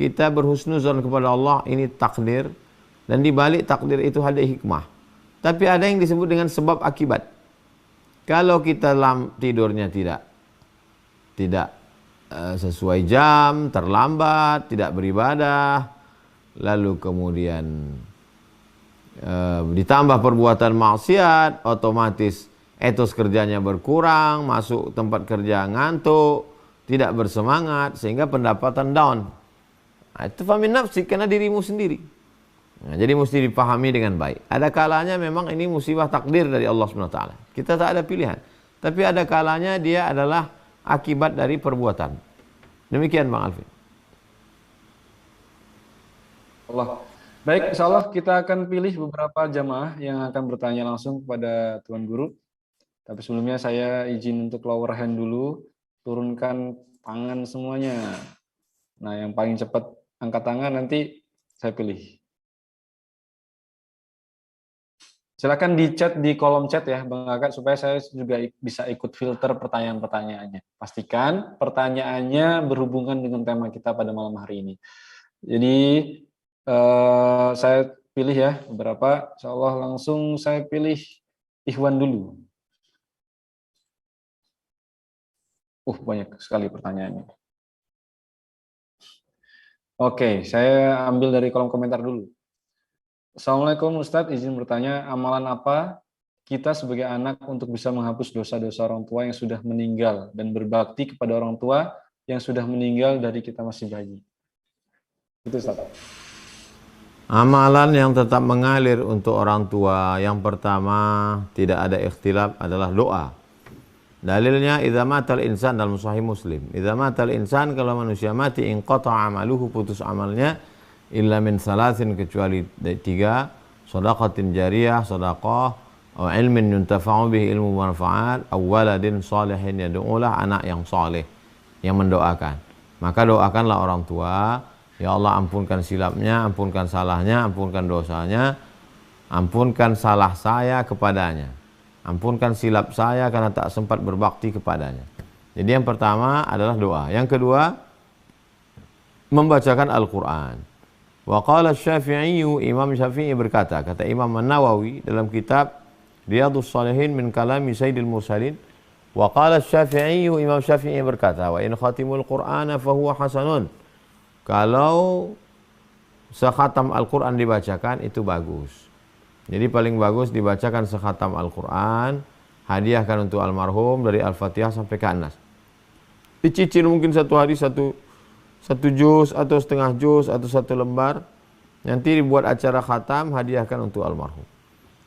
kita berhusnuzon kepada Allah, ini takdir. Dan di balik takdir itu ada hikmah. Tapi ada yang disebut dengan sebab akibat. Kalau kita tidurnya tidak sesuai jam, terlambat, tidak beribadah, lalu kemudian ditambah perbuatan maksiat, otomatis etos kerjanya berkurang, masuk tempat kerja ngantuk, tidak bersemangat, sehingga pendapatan down. Nah, itu famin nafsi, karena dirimu sendiri. Nah, jadi mesti dipahami dengan baik. Ada kalanya memang ini musibah takdir dari Allah SWT. Kita tak ada pilihan. Tapi ada kalanya dia adalah akibat dari perbuatan. Demikian Bang Alvin. Allah. Baik, insya Allah kita akan pilih beberapa jamaah yang akan bertanya langsung kepada Tuan Guru. Tapi sebelumnya saya izin untuk lower hand dulu. Turunkan tangan semuanya. Nah, yang paling cepat angkat tangan nanti saya pilih. Silakan di chat di kolom chat ya, Bang Kakak, supaya saya juga bisa ikut filter pertanyaan-pertanyaannya. Pastikan pertanyaannya berhubungan dengan tema kita pada malam hari ini. Jadi saya pilih ya beberapa. Insya Allah langsung saya pilih Ikhwan dulu. Banyak sekali pertanyaannya. Oke, saya ambil dari kolom komentar dulu. Assalamualaikum Ustadz, izin bertanya, amalan apa kita sebagai anak untuk bisa menghapus dosa-dosa orang tua yang sudah meninggal dan berbakti kepada orang tua yang sudah meninggal dari kita masih bayi? Itu Ustadz. Amalan yang tetap mengalir untuk orang tua, yang pertama tidak ada ikhtilaf adalah doa. Dalilnya idza matal insan dalam sahih Muslim. Idza matal insan, kalau manusia mati, inqata amaluhu, putus amalnya, illa min salasin, kecuali tiga, shadaqatin jariyah, sedekah, atau ilmin yuntafa'u bihi, ilmu manfaat, aw waladin salihin yad'ulah, anak yang saleh yang mendoakan. Maka doakanlah orang tua, ya Allah ampunkan silapnya, ampunkan salahnya, ampunkan dosanya, ampunkan salah saya kepadanya, ampunkan silap saya karena tak sempat berbakti kepadanya. Jadi yang pertama adalah doa. Yang kedua, membacakan Al-Quran. Wa qala Syafi'i, Imam Syafi'i berkata, kata Imam An-Nawawi dalam kitab Riyadhus Shalihin min kalami Sayyidil Mursalin, wa qala Syafi'i, Imam Syafi'i berkata, wa in khatimul Qur'ana fahuwa hasanun. Kalau sekhatam Al-Quran dibacakan itu bagus. Jadi paling bagus dibacakan sekhatam Al-Quran, hadiahkan untuk almarhum dari Al-Fatihah sampai ke An-Nas. Dicicil mungkin satu hari satu juz atau setengah juz atau satu lembar. Nanti dibuat acara khatam, hadiahkan untuk almarhum.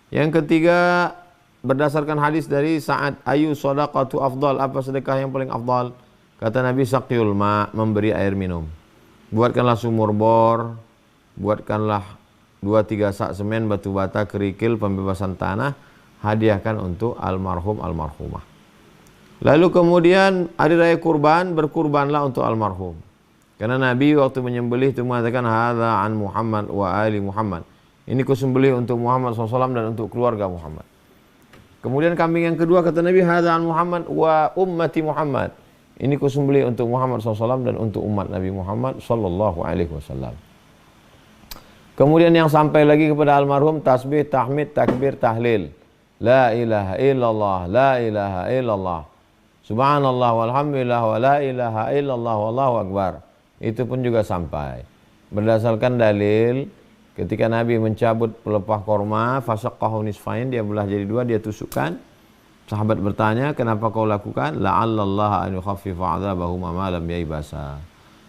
Yang ketiga, berdasarkan hadis dari Sa'ad, ayu shadaqatu afdal, apa sedekah yang paling afdal? Kata Nabi, saqiyul ma, memberi air minum. Buatkanlah sumur bor, buatkanlah 2-3 sak semen, batu bata, kerikil, pembebasan tanah, hadiahkan untuk almarhum almarhumah. Lalu kemudian hari raya kurban, berkurbanlah untuk almarhum. Karena Nabi waktu menyembelih itu mengatakan, hadza an Muhammad wa ali Muhammad. Ini kusembelih untuk Muhammad SAW dan untuk keluarga Muhammad. Kemudian kambing yang kedua kata Nabi, hadza an Muhammad wa ummati Muhammad. Ini kusembelih untuk Muhammad SAW dan untuk umat Nabi Muhammad SAW. Kemudian yang sampai lagi kepada almarhum, tasbih, tahmid, takbir, tahlil. La ilaha illallah, la ilaha illallah. Subhanallah walhamdulillah wa la ilaha illallah wallahu akbar. Itu pun juga sampai. Berdasarkan dalil, ketika Nabi mencabut pelepah korma, fasaqqahu nisfain, dia belah jadi dua, dia tusukkan. Sahabat bertanya, kenapa kau lakukan? La'allallaha an yukhaffifa 'adzabahuma ma lam yaibasa.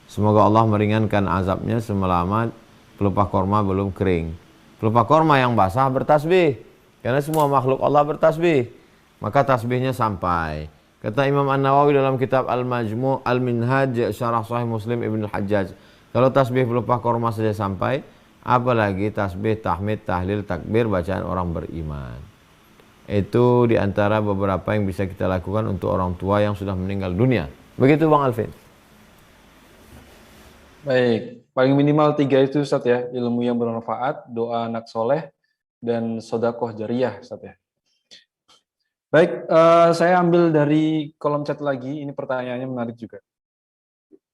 Semoga Allah meringankan azabnya selama pelepah korma belum kering. Pelepah korma yang basah bertasbih, karena semua makhluk Allah bertasbih, maka tasbihnya sampai. Kata Imam An-Nawawi dalam kitab Al-Majmu' Al-Minhaj Syarah Sahih Muslim Ibn Al-Hajjaj, kalau tasbih pelepah korma saja sampai, apalagi tasbih, tahmid, tahlil, takbir, bacaan orang beriman. Itu diantara beberapa yang bisa kita lakukan untuk orang tua yang sudah meninggal dunia. Begitu Bang Alvin. Baik, paling minimal 3 itu Ustadz ya, ilmu yang bermanfaat, doa anak soleh, dan sodakoh jariyah Ustadz ya. Baik, saya ambil dari kolom chat lagi, ini pertanyaannya menarik juga.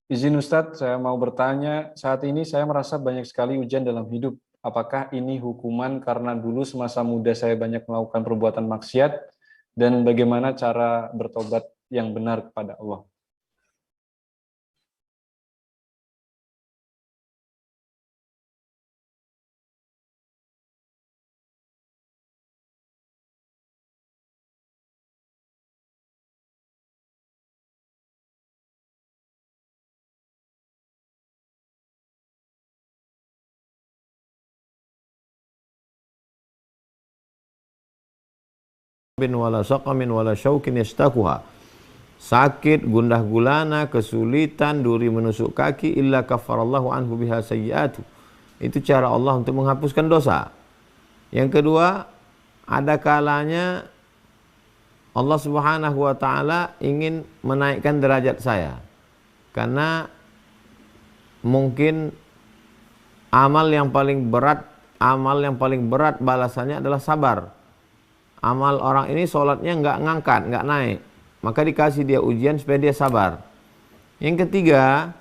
Izin Ustadz, saya mau bertanya, saat ini saya merasa banyak sekali ujian dalam hidup. Apakah ini hukuman karena dulu semasa muda saya banyak melakukan perbuatan maksiat, dan bagaimana cara bertobat yang benar kepada Allah? Wala saqamin wala syaukin yastakuha. Sakit, gundah gulana, kesulitan, duri menusuk kaki, illa kafarallahu anhu biha sayyi'atu. Itu cara Allah untuk menghapuskan dosa. Yang kedua, ada kalanya Allah Subhanahu wa taala ingin menaikkan derajat saya. Karena mungkin amal yang paling berat balasannya adalah sabar. amal orang ini sholatnya nggak ngangkat, nggak naik. Maka dikasih dia ujian supaya dia sabar. Yang ketiga,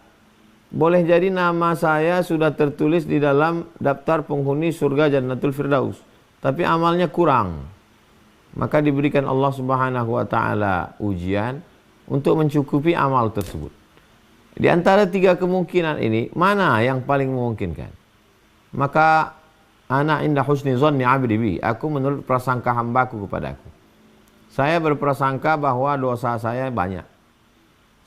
boleh jadi nama saya sudah tertulis di dalam daftar penghuni surga Jannatul Firdaus, tapi amalnya kurang. Maka diberikan Allah Subhanahu wa taala ujian untuk mencukupi amal tersebut. Di antara tiga kemungkinan ini, mana yang paling memungkinkan? Maka ana inda husni zanni abdi bi, aku menurut prasangka hambaku kepadaku. Saya berprasangka bahwa dosa saya banyak.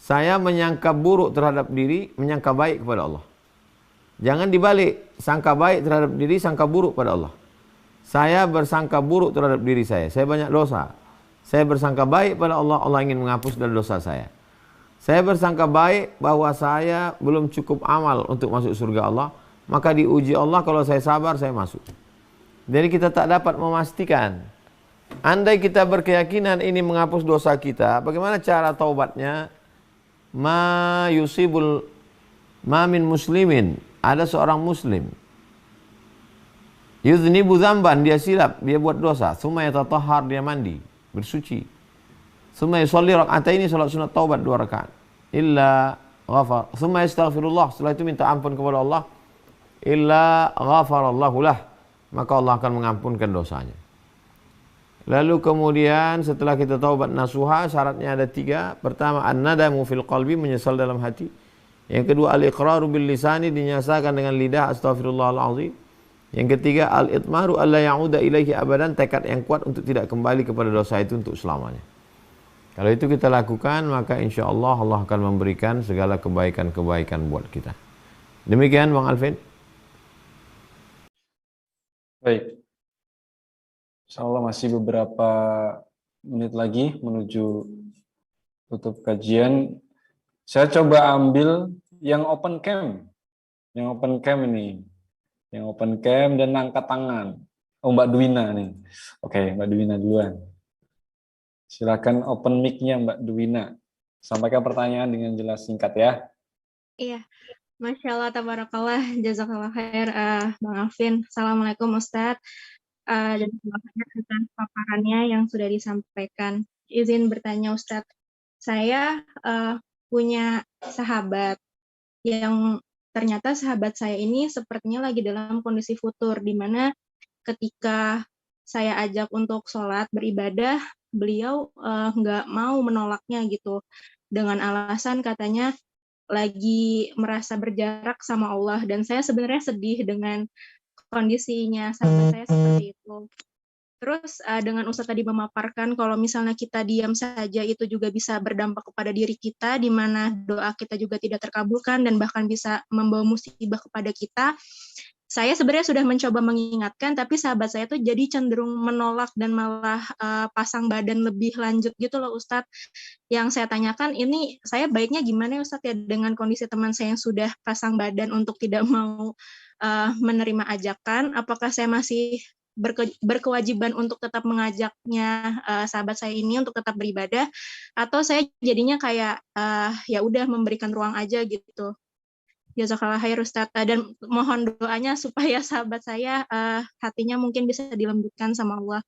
Saya menyangka buruk terhadap diri, menyangka baik kepada Allah. Jangan dibalik, sangka baik terhadap diri, sangka buruk pada Allah. Saya bersangka buruk terhadap diri saya banyak dosa. Saya bersangka baik pada Allah, Allah ingin menghapus dari dosa saya. Saya bersangka baik bahwa saya belum cukup amal untuk masuk surga Allah, maka diuji Allah, kalau saya sabar, saya masuk. Jadi kita tak dapat memastikan. Andai kita berkeyakinan ini menghapus dosa kita, bagaimana cara taubatnya? Ma min muslimin, ada seorang muslim yudhnibu dzamban, dia silap, dia buat dosa, tsumma yatatahhar, dia mandi, bersuci, tsumma yusalli rak'ataini, salat sunat taubat 2 rakaat, illa ghafar, tsumma yastaghfirullah, setelah itu minta ampun kepada Allah, illa ghafarallahu lah, maka Allah akan mengampunkan dosanya. Lalu kemudian setelah kita taubat nasuha, syaratnya ada 3. Pertama, an-nadamu fil qalbi, menyesal dalam hati. Yang kedua, al-iqraru bil lisani, dinyasakan dengan lidah, astaghfirullahalazim. Yang ketiga, al-itmaru alla ya'uda ilaihi abadan, tekad yang kuat untuk tidak kembali kepada dosa itu untuk selamanya. Kalau itu kita lakukan, maka insya Allah Allah akan memberikan segala kebaikan-kebaikan buat kita. Demikian Bang Alvin. Baik. Insyaallah masih beberapa menit lagi menuju tutup kajian. Saya coba ambil yang open cam. Yang open cam ini. Yang open cam dan angkat tangan. Oh, Mbak Dwina nih. Oke, Mbak Dwina duluan. Silakan open mic-nya Mbak Dwina. Sampaikan pertanyaan dengan jelas, singkat ya. Iya. Masya Allah, tabarakallah, jazakallah khair, Bang Alvin. Assalamualaikum Ustadz. Dan terima kasih atas paparannya yang sudah disampaikan. Izin bertanya Ustadz, saya punya sahabat yang ternyata sahabat saya ini sepertinya lagi dalam kondisi futur, di mana ketika saya ajak untuk sholat beribadah, beliau nggak mau menolaknya gitu, dengan alasan katanya lagi merasa berjarak sama Allah, dan saya sebenarnya sedih dengan kondisinya sahabat saya seperti itu. Terus dengan Ustadz tadi memaparkan kalau misalnya kita diam saja itu juga bisa berdampak kepada diri kita, di mana doa kita juga tidak terkabulkan dan bahkan bisa membawa musibah kepada kita. Saya sebenarnya sudah mencoba mengingatkan, tapi sahabat saya tuh jadi cenderung menolak dan malah pasang badan lebih lanjut gitu loh Ustadz. Yang saya tanyakan, ini saya baiknya gimana ya Ustadz ya dengan kondisi teman saya yang sudah pasang badan untuk tidak mau menerima ajakan, apakah saya masih berkewajiban untuk tetap mengajaknya sahabat saya ini untuk tetap beribadah, atau saya jadinya kayak ya udah memberikan ruang aja gitu. Jazakallah khair Ustadz, dan mohon doanya supaya sahabat saya hatinya mungkin bisa dilembutkan sama Allah.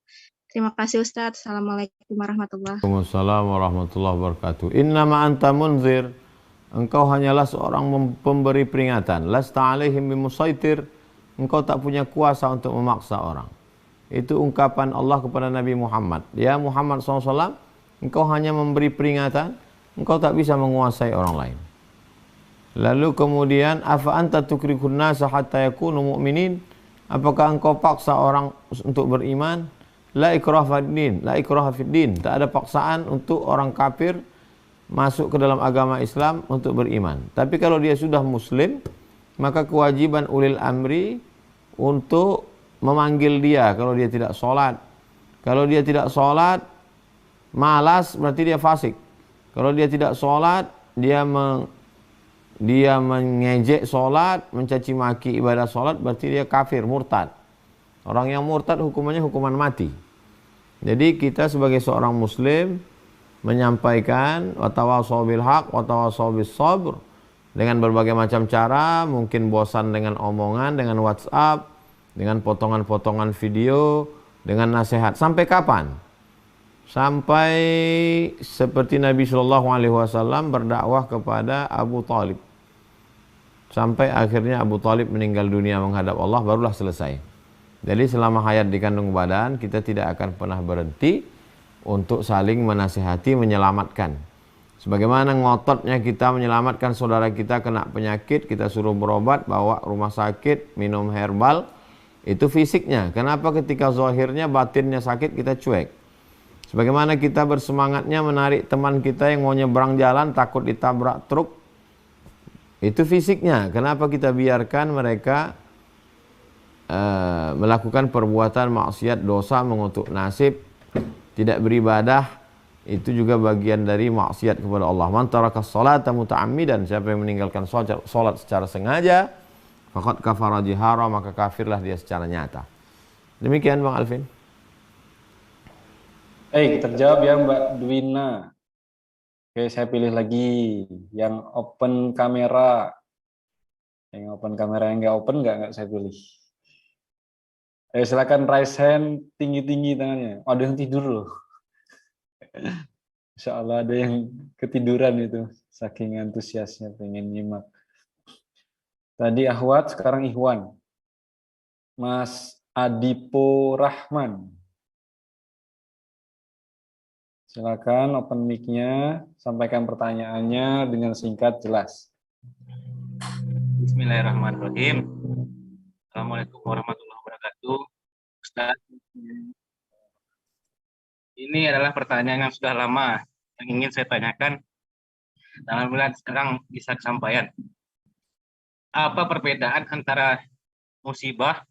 Terima kasih Ustadz. Assalamualaikum warahmatullahi wabarakatuh. Waalaikumsalam warahmatullahi wabarakatuh. Innama anta munzir, engkau hanyalah seorang pemberi peringatan. Lasta alaihim bimusaitir, engkau tak punya kuasa untuk memaksa orang. Itu ungkapan Allah kepada Nabi Muhammad. Ya Muhammad SAW, engkau hanya memberi peringatan, engkau tak bisa menguasai orang lain. Lalu kemudian, afa anta tukrihun nasa hatta yakunu mu'minin, apakah engkau paksa orang untuk beriman? La ikraha fiddin, la ikraha fiddin, tak ada paksaan untuk orang kafir masuk ke dalam agama Islam untuk beriman. Tapi kalau dia sudah muslim, maka kewajiban ulil amri untuk memanggil dia kalau dia tidak sholat. Kalau dia tidak sholat, malas, berarti dia fasik. Kalau dia tidak sholat, dia mengejek sholat, mencaci maki ibadah sholat, berarti dia kafir, murtad. Orang yang murtad hukumannya hukuman mati. Jadi kita sebagai seorang muslim menyampaikan watawasau bil haq, watawasau bis sabr, dengan berbagai macam cara. Mungkin bosan dengan omongan, dengan WhatsApp, dengan potongan-potongan video, dengan nasihat. Sampai kapan? Sampai seperti Nabi Shallallahu Alaihi Wasallam berdakwah kepada Abu Talib. Sampai akhirnya Abu Talib meninggal dunia menghadap Allah, barulah selesai. Jadi selama hayat di kandung badan, kita tidak akan pernah berhenti untuk saling menasihati, menyelamatkan. Sebagaimana ngototnya kita menyelamatkan saudara kita kena penyakit, kita suruh berobat, bawa rumah sakit, minum herbal, itu fisiknya. Kenapa ketika zahirnya, batinnya sakit, kita cuek? Sebagaimana kita bersemangatnya menarik teman kita yang mau nyebrang jalan, takut ditabrak truk, itu fisiknya. Kenapa kita biarkan mereka melakukan perbuatan maksiat, dosa, mengutuk nasib, tidak beribadah? Itu juga bagian dari maksiat kepada Allah. Man taraka sholata muta'ammidan, siapa yang meninggalkan salat secara sengaja, faqad kafara jihara, maka kafirlah dia secara nyata. Demikian Bang Alvin. Terjawab ya Mbak Dwina. Oke, saya pilih lagi yang open kamera. Yang open kamera, yang nggak open nggak saya pilih. Silakan raise hand tinggi-tinggi tangannya. Oh, ada yang tidur loh. Insya Allah ada yang ketiduran itu. Saking antusiasnya pengen nyimak. Tadi Ahwat, sekarang Ikhwan. Mas Adipo Rahman. Silakan open mic-nya, sampaikan pertanyaannya dengan singkat jelas. Bismillahirrahmanirrahim. Assalamualaikum warahmatullahi wabarakatuh. Ustaz, ini adalah pertanyaan yang sudah lama yang ingin saya tanyakan. Alhamdulillah sekarang bisa kesampaian. Apa perbedaan antara musibah,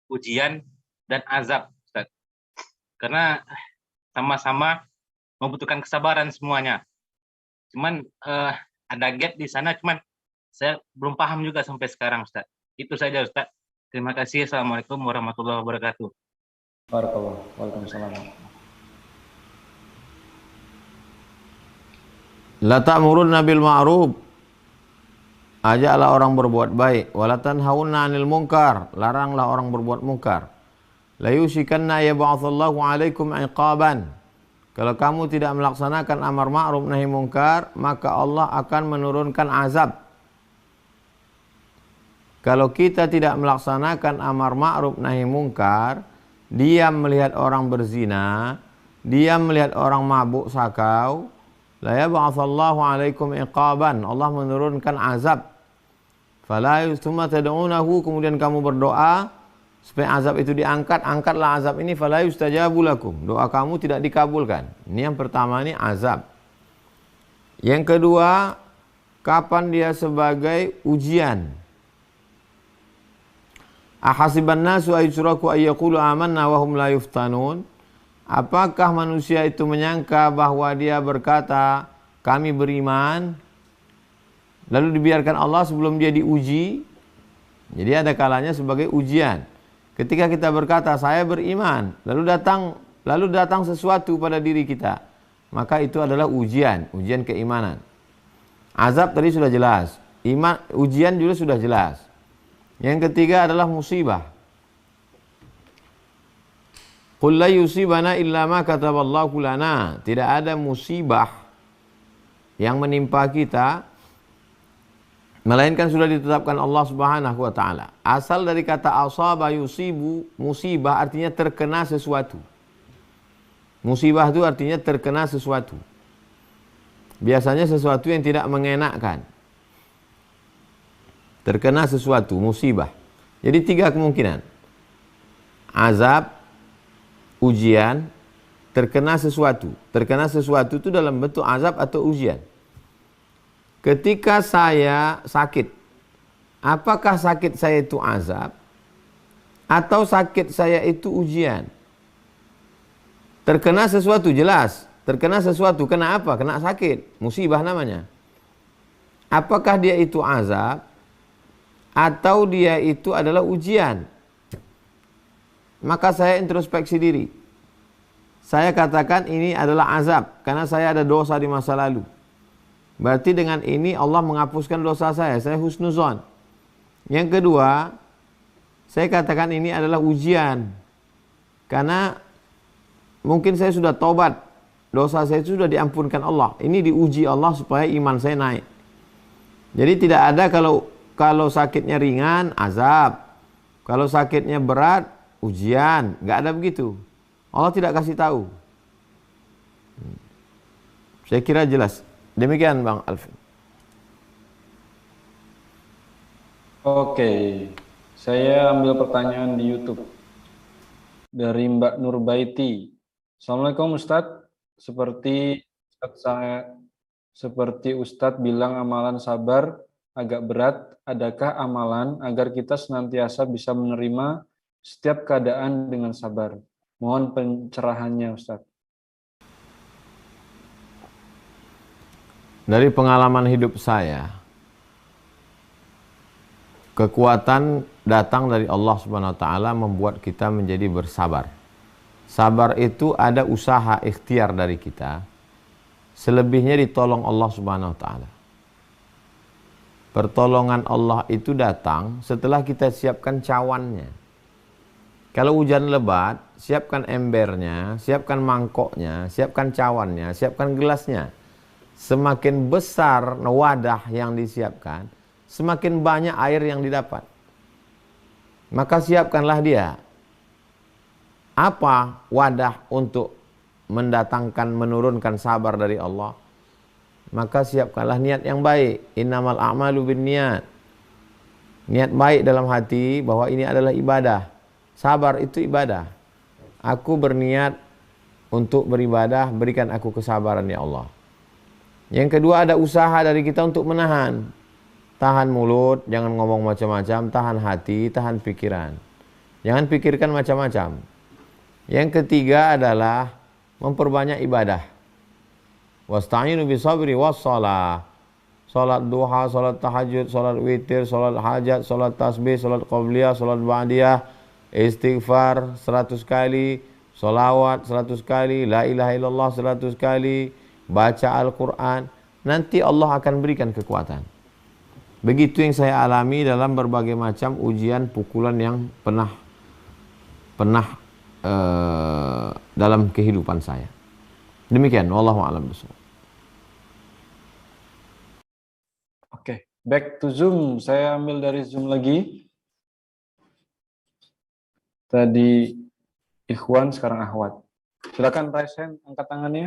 ujian, dan azab, Ustaz? Karena sama-sama membutuhkan kesabaran semuanya. Cuman ada gap di sana, cuman saya belum paham juga sampai sekarang, Ustaz. Itu saja, Ustaz. Terima kasih. Assalamualaikum warahmatullahi wabarakatuh. Barakallah. Waalaikumsalam. La ta'murunna bil ma'ruf, ajaklah orang berbuat baik. Wala tanhauna 'anil munkar, laranglah orang berbuat munkar. La yusikanna yab'atsallahu 'alaikum 'iqaban. Kalau kamu tidak melaksanakan amar ma'ruf nahi munkar, maka Allah akan menurunkan azab. Kalau kita tidak melaksanakan amar ma'ruf nahi munkar, diam melihat orang berzina, diam melihat orang mabuk sakau, la yab'atsallahu 'alaikum iqaban, Allah menurunkan azab. Fala yusma tad'unahu, kemudian kamu berdoa supaya azab itu diangkat, angkatlah azab ini, fala yustajabu lakum, doa kamu tidak dikabulkan. Ini yang pertama, ini azab. Yang kedua, kapan dia sebagai ujian? Ahasiban nasu ayyusraku ayyaqulu amanna wa hum la yuftanun. Apakah manusia itu menyangka bahwa dia berkata kami beriman, lalu dibiarkan Allah sebelum dia diuji? Jadi ada kalanya sebagai ujian. Ketika kita berkata saya beriman, lalu datang sesuatu pada diri kita, maka itu adalah ujian keimanan. Azab tadi sudah jelas, ujian juga sudah jelas. Yang ketiga adalah musibah. Qul la yusibana illa ma kataballahu lana. Tidak ada musibah yang menimpa kita melainkan sudah ditetapkan Allah Subhanahu wa taala. Asal dari kata asaba yusibu, musibah artinya terkena sesuatu. Musibah itu artinya terkena sesuatu. Biasanya sesuatu yang tidak mengenakkan. Terkena sesuatu, musibah. Jadi tiga kemungkinan. Azab, ujian, terkena sesuatu. Terkena sesuatu itu dalam bentuk azab atau ujian. Ketika saya sakit, apakah sakit saya itu azab atau sakit saya itu ujian? Terkena sesuatu jelas, terkena sesuatu, kena apa? Kena sakit, musibah namanya. Apakah dia itu azab atau dia itu adalah ujian? Maka saya introspeksi diri. Saya katakan ini adalah azab karena saya ada dosa di masa lalu. Berarti dengan ini Allah menghapuskan dosa saya husnuzon. Yang kedua, saya katakan ini adalah ujian. Karena mungkin saya sudah tobat, dosa saya sudah diampunkan Allah. Ini diuji Allah supaya iman saya naik. Jadi tidak ada kalau sakitnya ringan, azab. Kalau sakitnya berat, ujian. Nggak ada begitu. Allah tidak kasih tahu. Saya kira jelas. Demikian Bang Alvin. Oke, saya ambil pertanyaan di YouTube dari Mbak Nurbaiti. Assalamualaikum Ustadz. Seperti Ustadz bilang amalan sabar agak berat. Adakah amalan agar kita senantiasa bisa menerima setiap keadaan dengan sabar? Mohon pencerahannya Ustadz. Dari pengalaman hidup saya, kekuatan datang dari Allah Subhanahu wa taala membuat kita menjadi bersabar. Sabar itu ada usaha ikhtiar dari kita. Selebihnya ditolong Allah Subhanahu wa taala. Pertolongan Allah itu datang setelah kita siapkan cawannya. Kalau hujan lebat, siapkan embernya, siapkan mangkoknya, siapkan cawannya, siapkan gelasnya. Semakin besar wadah yang disiapkan, semakin banyak air yang didapat. Maka siapkanlah dia. Apa wadah untuk menurunkan sabar dari Allah? Maka siapkanlah niat yang baik. Innamal a'malu binniyat. Niat baik dalam hati bahwa ini adalah ibadah. Sabar itu ibadah. Aku berniat untuk beribadah, berikan aku kesabaran ya Allah. Yang kedua, ada usaha dari kita untuk menahan. Tahan mulut, jangan ngomong macam-macam, tahan hati, tahan pikiran. Jangan pikirkan macam-macam. Yang ketiga adalah memperbanyak ibadah. Wasta'inu bisabri wassalah. Salat duha, salat tahajud, salat witir, salat hajat, salat tasbih, salat qabliyah, salat ba'diyah, istighfar 100 kali, salawat 100 kali, la ilaha illallah 100 kali, baca Al-Quran. Nanti Allah akan berikan kekuatan. Begitu yang saya alami dalam berbagai macam ujian, pukulan yang pernah dalam kehidupan saya. Demikian, wallahu a'lam bishawab. Oke, back to Zoom. Saya ambil dari Zoom lagi. Tadi Ikhwan, sekarang Ahwat. Silakan raise hand, angkat tangannya.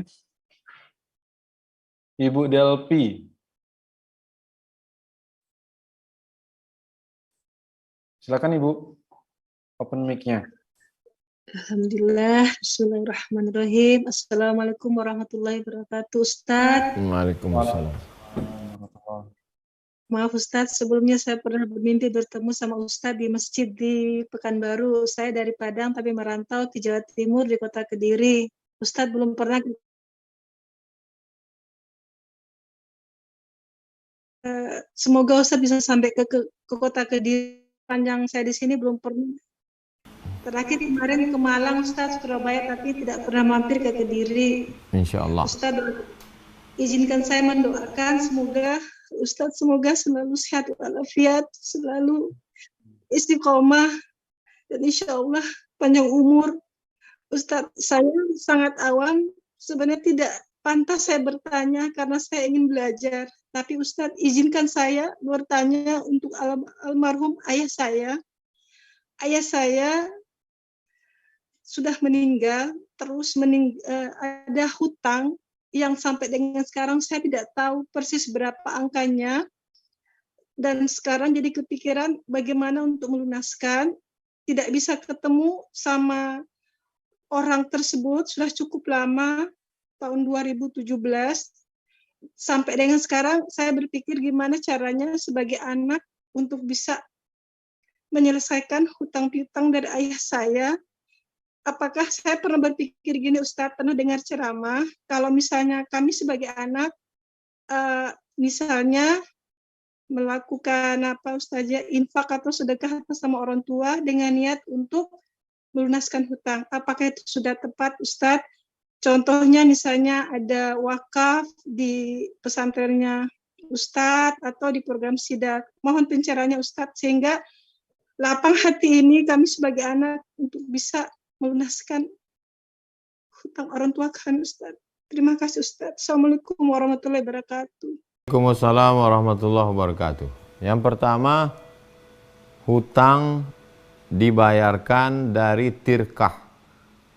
Ibu Delpi. Silakan Ibu. Open mic-nya. Alhamdulillah, bismillahirrahmanirrahim. Assalamualaikum warahmatullahi wabarakatuh, Ustadz. Waalaikumsalam. Maaf Ustadz, sebelumnya saya pernah bermimpi bertemu sama Ustadz di masjid di Pekanbaru. Saya dari Padang tapi merantau ke Jawa Timur di kota Kediri. Ustadz belum pernah. Semoga Ustadz bisa sampai ke kota Kediri. Panjang saya di sini belum pernah. Terakhir kemarin ke Malang, Ustadz, Surabaya, tapi tidak pernah mampir ke Kediri. Insya Allah. Ustadz, izinkan saya mendoakan semoga selalu sehat walafiat, selalu istiqomah, dan insya Allah panjang umur. Ustadz, saya sangat awam, sebenarnya tidak pantas saya bertanya karena saya ingin belajar. Tapi Ustadz, izinkan saya bertanya untuk almarhum ayah saya. Ayah saya sudah meninggal, terus ada hutang yang sampai dengan sekarang saya tidak tahu persis berapa angkanya. Dan sekarang jadi kepikiran bagaimana untuk melunaskan. Tidak bisa ketemu sama orang tersebut, sudah cukup lama, tahun 2017. Sampai dengan sekarang saya berpikir gimana caranya sebagai anak untuk bisa menyelesaikan hutang piutang dari ayah saya. Apakah saya pernah berpikir gini, Ustadz, pernah dengar ceramah, kalau misalnya kami sebagai anak, misalnya melakukan infak atau sedekah sama orang tua dengan niat untuk melunaskan hutang. Apakah itu sudah tepat, Ustadz? Contohnya misalnya ada wakaf di pesantrennya Ustadz atau di program sidak. Mohon pencerahannya Ustadz, sehingga lapang hati ini kami sebagai anak untuk bisa melunaskan hutang orang tua kami, Ustaz. Terima kasih, Ustaz. Assalamualaikum warahmatullahi wabarakatuh. Waalaikumsalam warahmatullahi wabarakatuh. Yang pertama, hutang dibayarkan dari tirkah,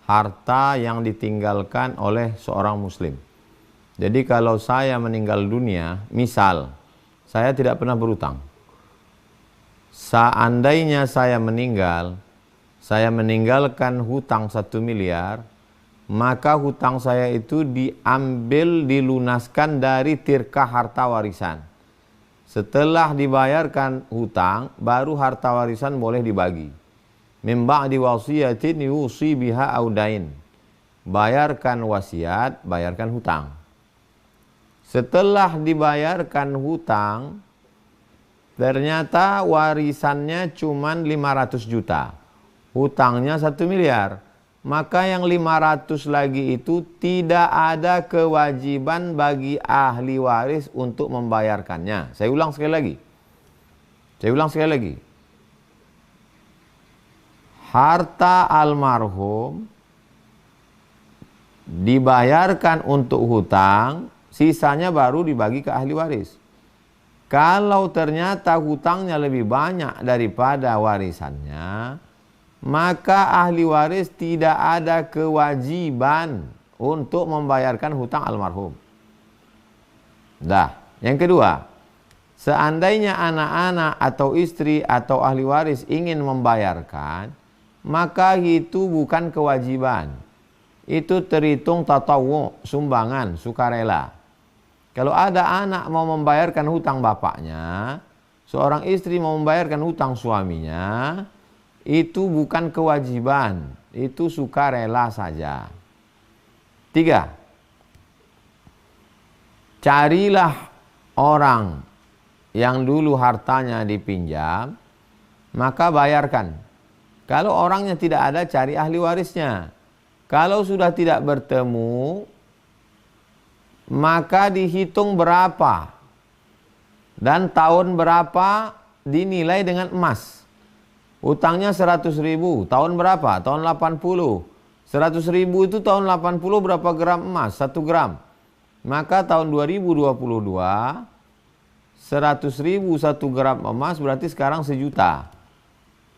harta yang ditinggalkan oleh seorang muslim. Jadi kalau saya meninggal dunia, misal saya tidak pernah berhutang. Seandainya saya meninggalkan hutang 1 miliar, maka hutang saya itu diambil, dilunaskan dari tirkah harta warisan. Setelah dibayarkan hutang, baru harta warisan boleh dibagi. Min ba'di wasiyatin yusi biha audain. Bayarkan wasiat, bayarkan hutang. Setelah dibayarkan hutang, ternyata warisannya cuma 500 juta. Hutangnya 1 miliar. Maka yang 500 lagi itu tidak ada kewajiban bagi ahli waris untuk membayarkannya. Saya ulang sekali lagi. Harta almarhum dibayarkan untuk hutang, sisanya baru dibagi ke ahli waris. Kalau ternyata hutangnya lebih banyak daripada warisannya, maka ahli waris tidak ada kewajiban untuk membayarkan hutang almarhum. Yang kedua, seandainya anak-anak atau istri atau ahli waris ingin membayarkan, maka itu bukan kewajiban. Itu terhitung tatawu, sumbangan, sukarela. Kalau ada anak mau membayarkan hutang bapaknya, seorang istri mau membayarkan hutang suaminya, itu bukan kewajiban, itu sukarela saja. 3. Carilah orang yang dulu hartanya dipinjam, maka bayarkan. Kalau orangnya tidak ada, cari ahli warisnya. Kalau sudah tidak bertemu, maka dihitung berapa dan tahun berapa dinilai dengan emas. Utangnya 100.000, tahun berapa? Tahun 80. 100.000 itu tahun 80 berapa gram emas? 1 gram. Maka tahun 2022, 100.000 1 gram emas berarti sekarang 1 juta.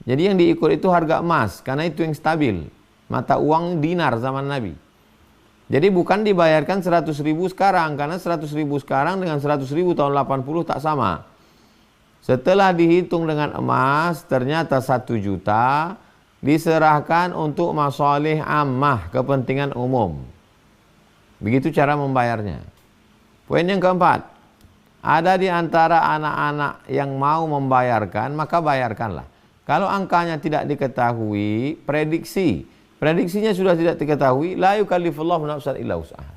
Jadi yang diikut itu harga emas, karena itu yang stabil. Mata uang dinar zaman Nabi. Jadi bukan dibayarkan 100.000 sekarang, karena 100.000 sekarang dengan 100.000 tahun 80 tak sama. Setelah dihitung dengan emas, ternyata 1 juta diserahkan untuk masalih ammah, kepentingan umum. Begitu cara membayarnya. Poin yang keempat, ada di antara anak-anak yang mau membayarkan, maka bayarkanlah. Kalau angkanya tidak diketahui, prediksinya sudah tidak diketahui, la yukallifullahu nafsan illa wus'aha.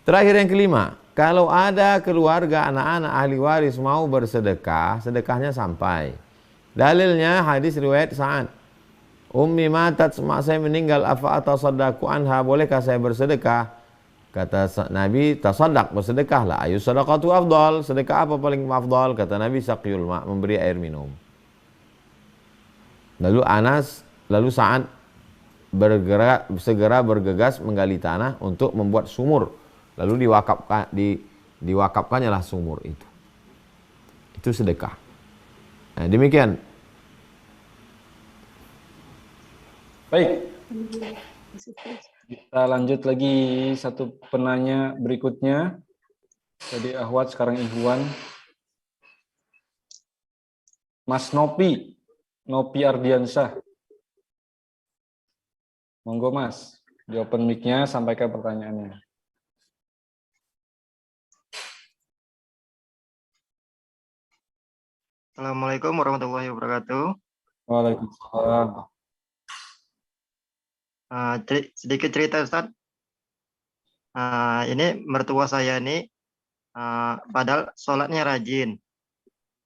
Terakhir yang kelima, kalau ada keluarga anak-anak ahli waris mau bersedekah, sedekahnya sampai. Dalilnya hadis riwayat Sa'ad. Ummi matat, mak saya meninggal, afa atasaddaqu anha, bolehkah saya bersedekah? Kata Nabi, tasaddaq, bersedekahlah. Ayu sadaqatu afdal, sedekah apa paling afdal? Kata Nabi, saqiyul ma', memberi air minum. Lalu Sa'ad segera bergegas menggali tanah untuk membuat sumur. Lalu diwakafkannya lah sumur itu. Itu sedekah. Nah, demikian. Baik. Kita lanjut lagi satu penanya berikutnya. Jadi Ahwat, sekarang Ihwan. Mas Nopi Ardiansyah. Monggo Mas, di open mic-nya, sampaikan pertanyaannya. Assalamualaikum warahmatullahi wabarakatuh. Waalaikumsalam. Sedikit cerita Ustaz. Ini mertua saya ini padahal sholatnya rajin,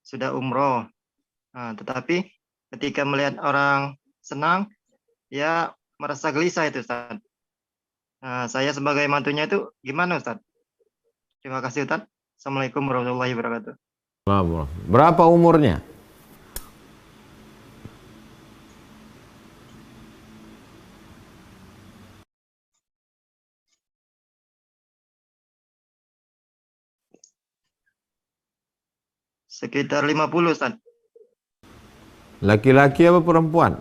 sudah umroh. Tetapi ketika melihat orang senang, ya merasa gelisah itu Ustaz. Saya sebagai mantunya itu gimana Ustaz? Terima kasih Ustaz. Assalamualaikum warahmatullahi wabarakatuh. Berapa umurnya? Sekitar 50, Ustaz. Laki-laki apa perempuan?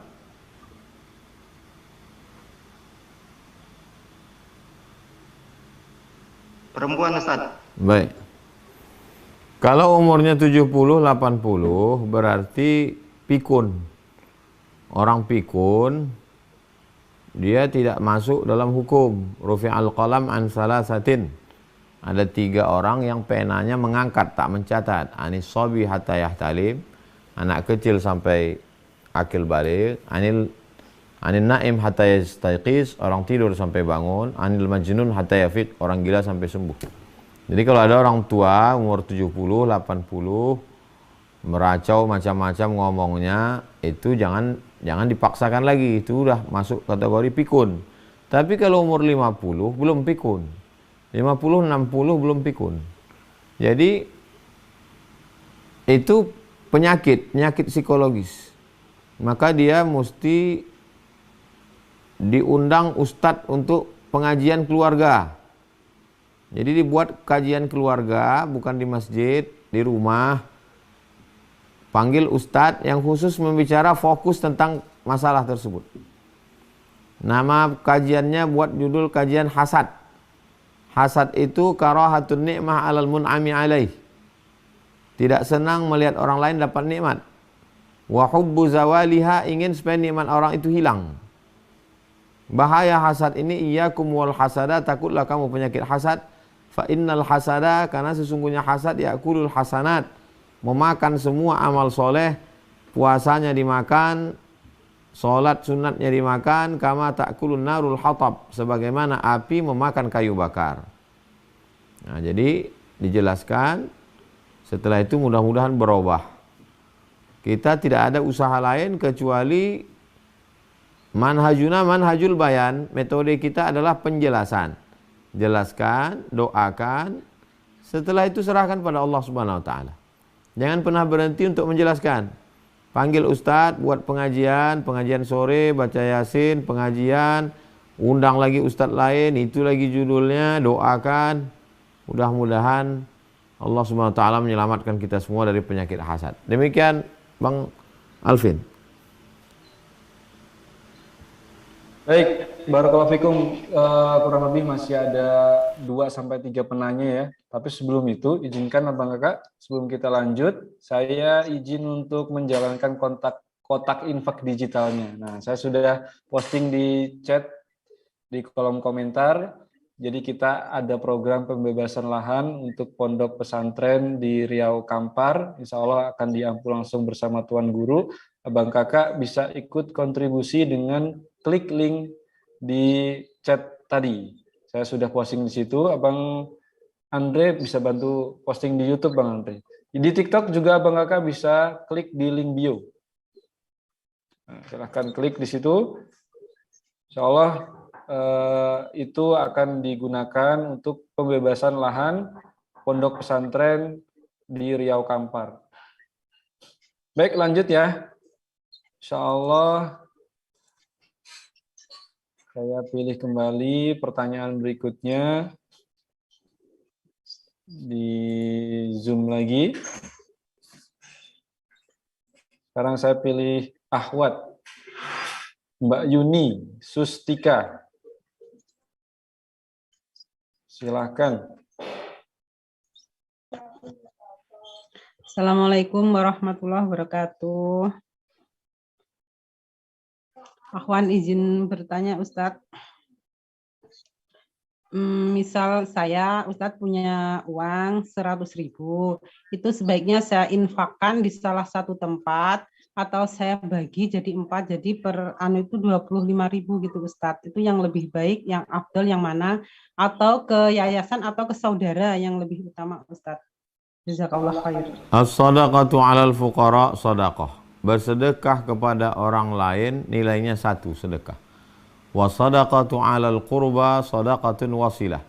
Perempuan, Ustaz. Baik. Kalau umurnya 70-80 berarti pikun. Orang pikun dia tidak masuk dalam hukum. Rufi'al qalam an salasatin. Ada 3 orang yang penanya mengangkat, tak mencatat. Anis sobi hatta yahtalim. Anak kecil sampai akil balik. Anil naim hatta yastayqis, orang tidur sampai bangun. Anil majnun hatta yafiq, orang gila sampai sembuh. Jadi kalau ada orang tua umur 70, 80 meracau macam-macam ngomongnya, itu jangan dipaksakan lagi, itu udah masuk kategori pikun. Tapi kalau umur 50 belum pikun. 50, 60 belum pikun. Jadi itu penyakit psikologis. Maka dia mesti diundang ustadz untuk pengajian keluarga. Jadi dibuat kajian keluarga, bukan di masjid, di rumah. Panggil ustadz yang khusus membicara fokus tentang masalah tersebut. Nama kajiannya buat judul kajian hasad. Hasad itu karahatun ni'mah alal mun'ami alaih. Tidak senang melihat orang lain dapat nikmat. Wa hubbu zawaliha, ingin supaya nikmat orang itu hilang. Bahaya hasad ini, iyyakum wal hasada, takutlah kamu penyakit hasad. Fa innal hasada, karena sesungguhnya hasad yakulul hasanat, memakan semua amal soleh. Puasanya dimakan, sholat sunatnya dimakan, kama ta'kulun narul hatab, sebagaimana api memakan kayu bakar. Nah, jadi dijelaskan, setelah itu mudah-mudahan berubah. Kita tidak ada usaha lain kecuali manhajuna manhajul bayan, metode kita adalah penjelasan. Jelaskan, doakan, setelah itu serahkan pada Allah Subhanahu wa taala. Jangan pernah berhenti untuk menjelaskan. Panggil ustadz buat pengajian sore, baca yasin, pengajian, undang lagi ustadz lain, itu lagi judulnya, doakan. Mudah-mudahan Allah Subhanahu wa taala menyelamatkan kita semua dari penyakit hasad. Demikian Bang Alvin. Baik, barakallahu fikum. Kurang lebih masih ada 2-3 penanya ya. Tapi sebelum itu, izinkan Abang Kakak, sebelum kita lanjut, saya izin untuk menjalankan kotak infak digitalnya. Nah, saya sudah posting di chat, di kolom komentar. Jadi kita ada program pembebasan lahan untuk pondok pesantren di Riau Kampar. Insya Allah akan diampu langsung bersama Tuan Guru. Abang Kakak bisa ikut kontribusi dengan klik link di chat tadi. Saya sudah posting di situ. Abang Andre bisa bantu posting di YouTube, Bang Andre. Di TikTok juga Abang Kakak bisa klik di link bio. Nah, silahkan klik di situ. Insya Allah itu akan digunakan untuk pembebasan lahan pondok pesantren di Riau Kampar. Baik, lanjut ya. Insya Allah saya pilih kembali pertanyaan berikutnya. Di Zoom lagi. Sekarang saya pilih Ahwat. Mbak Yuni Sustika. Silakan. Assalamualaikum warahmatullahi wabarakatuh. Akhwan izin bertanya Ustadz. Misal saya, Ustadz punya uang 100.000, itu sebaiknya saya infakkan di salah satu tempat atau saya bagi jadi 4, jadi per anu itu 25.000 gitu Ustadz. Itu yang lebih baik, yang afdal yang mana? Atau ke yayasan atau ke saudara yang lebih utama Ustadz? Jazakallah khair. As-sadaqatu 'alal fuqara sadaqah. Bersedekah kepada orang lain nilainya 1 sedekah. Wasadaqatu 'alal qurba sadaqatun wasilah.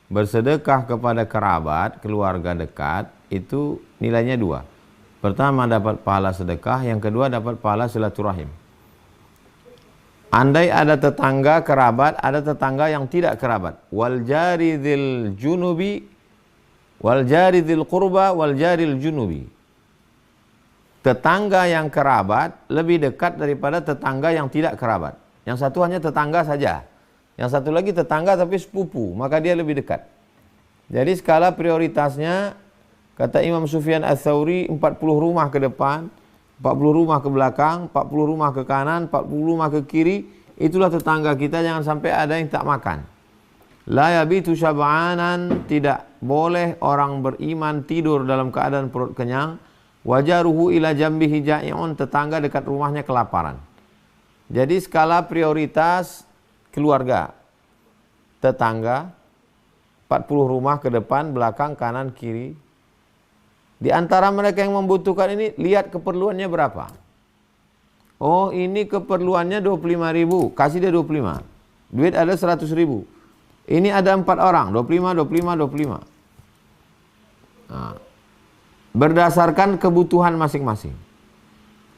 Bersedekah kepada kerabat, keluarga dekat, itu nilainya 2. Pertama dapat pahala sedekah, yang kedua dapat pahala silaturahim. Andai ada tetangga kerabat, ada tetangga yang tidak kerabat. Wal jari dzil junubi wal jari dzil qurba wal jaril junubi. tetangga yang kerabat lebih dekat daripada tetangga yang tidak kerabat. Yang satu hanya tetangga saja, yang satu lagi tetangga tapi sepupu, maka dia lebih dekat. Jadi skala prioritasnya, kata Imam Sufyan Ats-Tsauri, 40 rumah ke depan, 40 rumah ke belakang, 40 rumah ke kanan, 40 rumah ke kiri. Itulah tetangga kita, jangan sampai ada yang tak makan. La yabitu syab'anan, tidak boleh orang beriman tidur dalam keadaan perut kenyang. Wajaruhu ila jambihi ja'i'un, tetangga dekat rumahnya kelaparan. Jadi skala prioritas keluarga, tetangga, 40 rumah ke depan, belakang, kanan, kiri. Di antara mereka yang membutuhkan ini, lihat keperluannya berapa. Oh, ini keperluannya 25.000, kasih dia 25. Duit ada 100.000. Ini ada 4 orang, 25, 25, 25. Nah, berdasarkan kebutuhan masing-masing.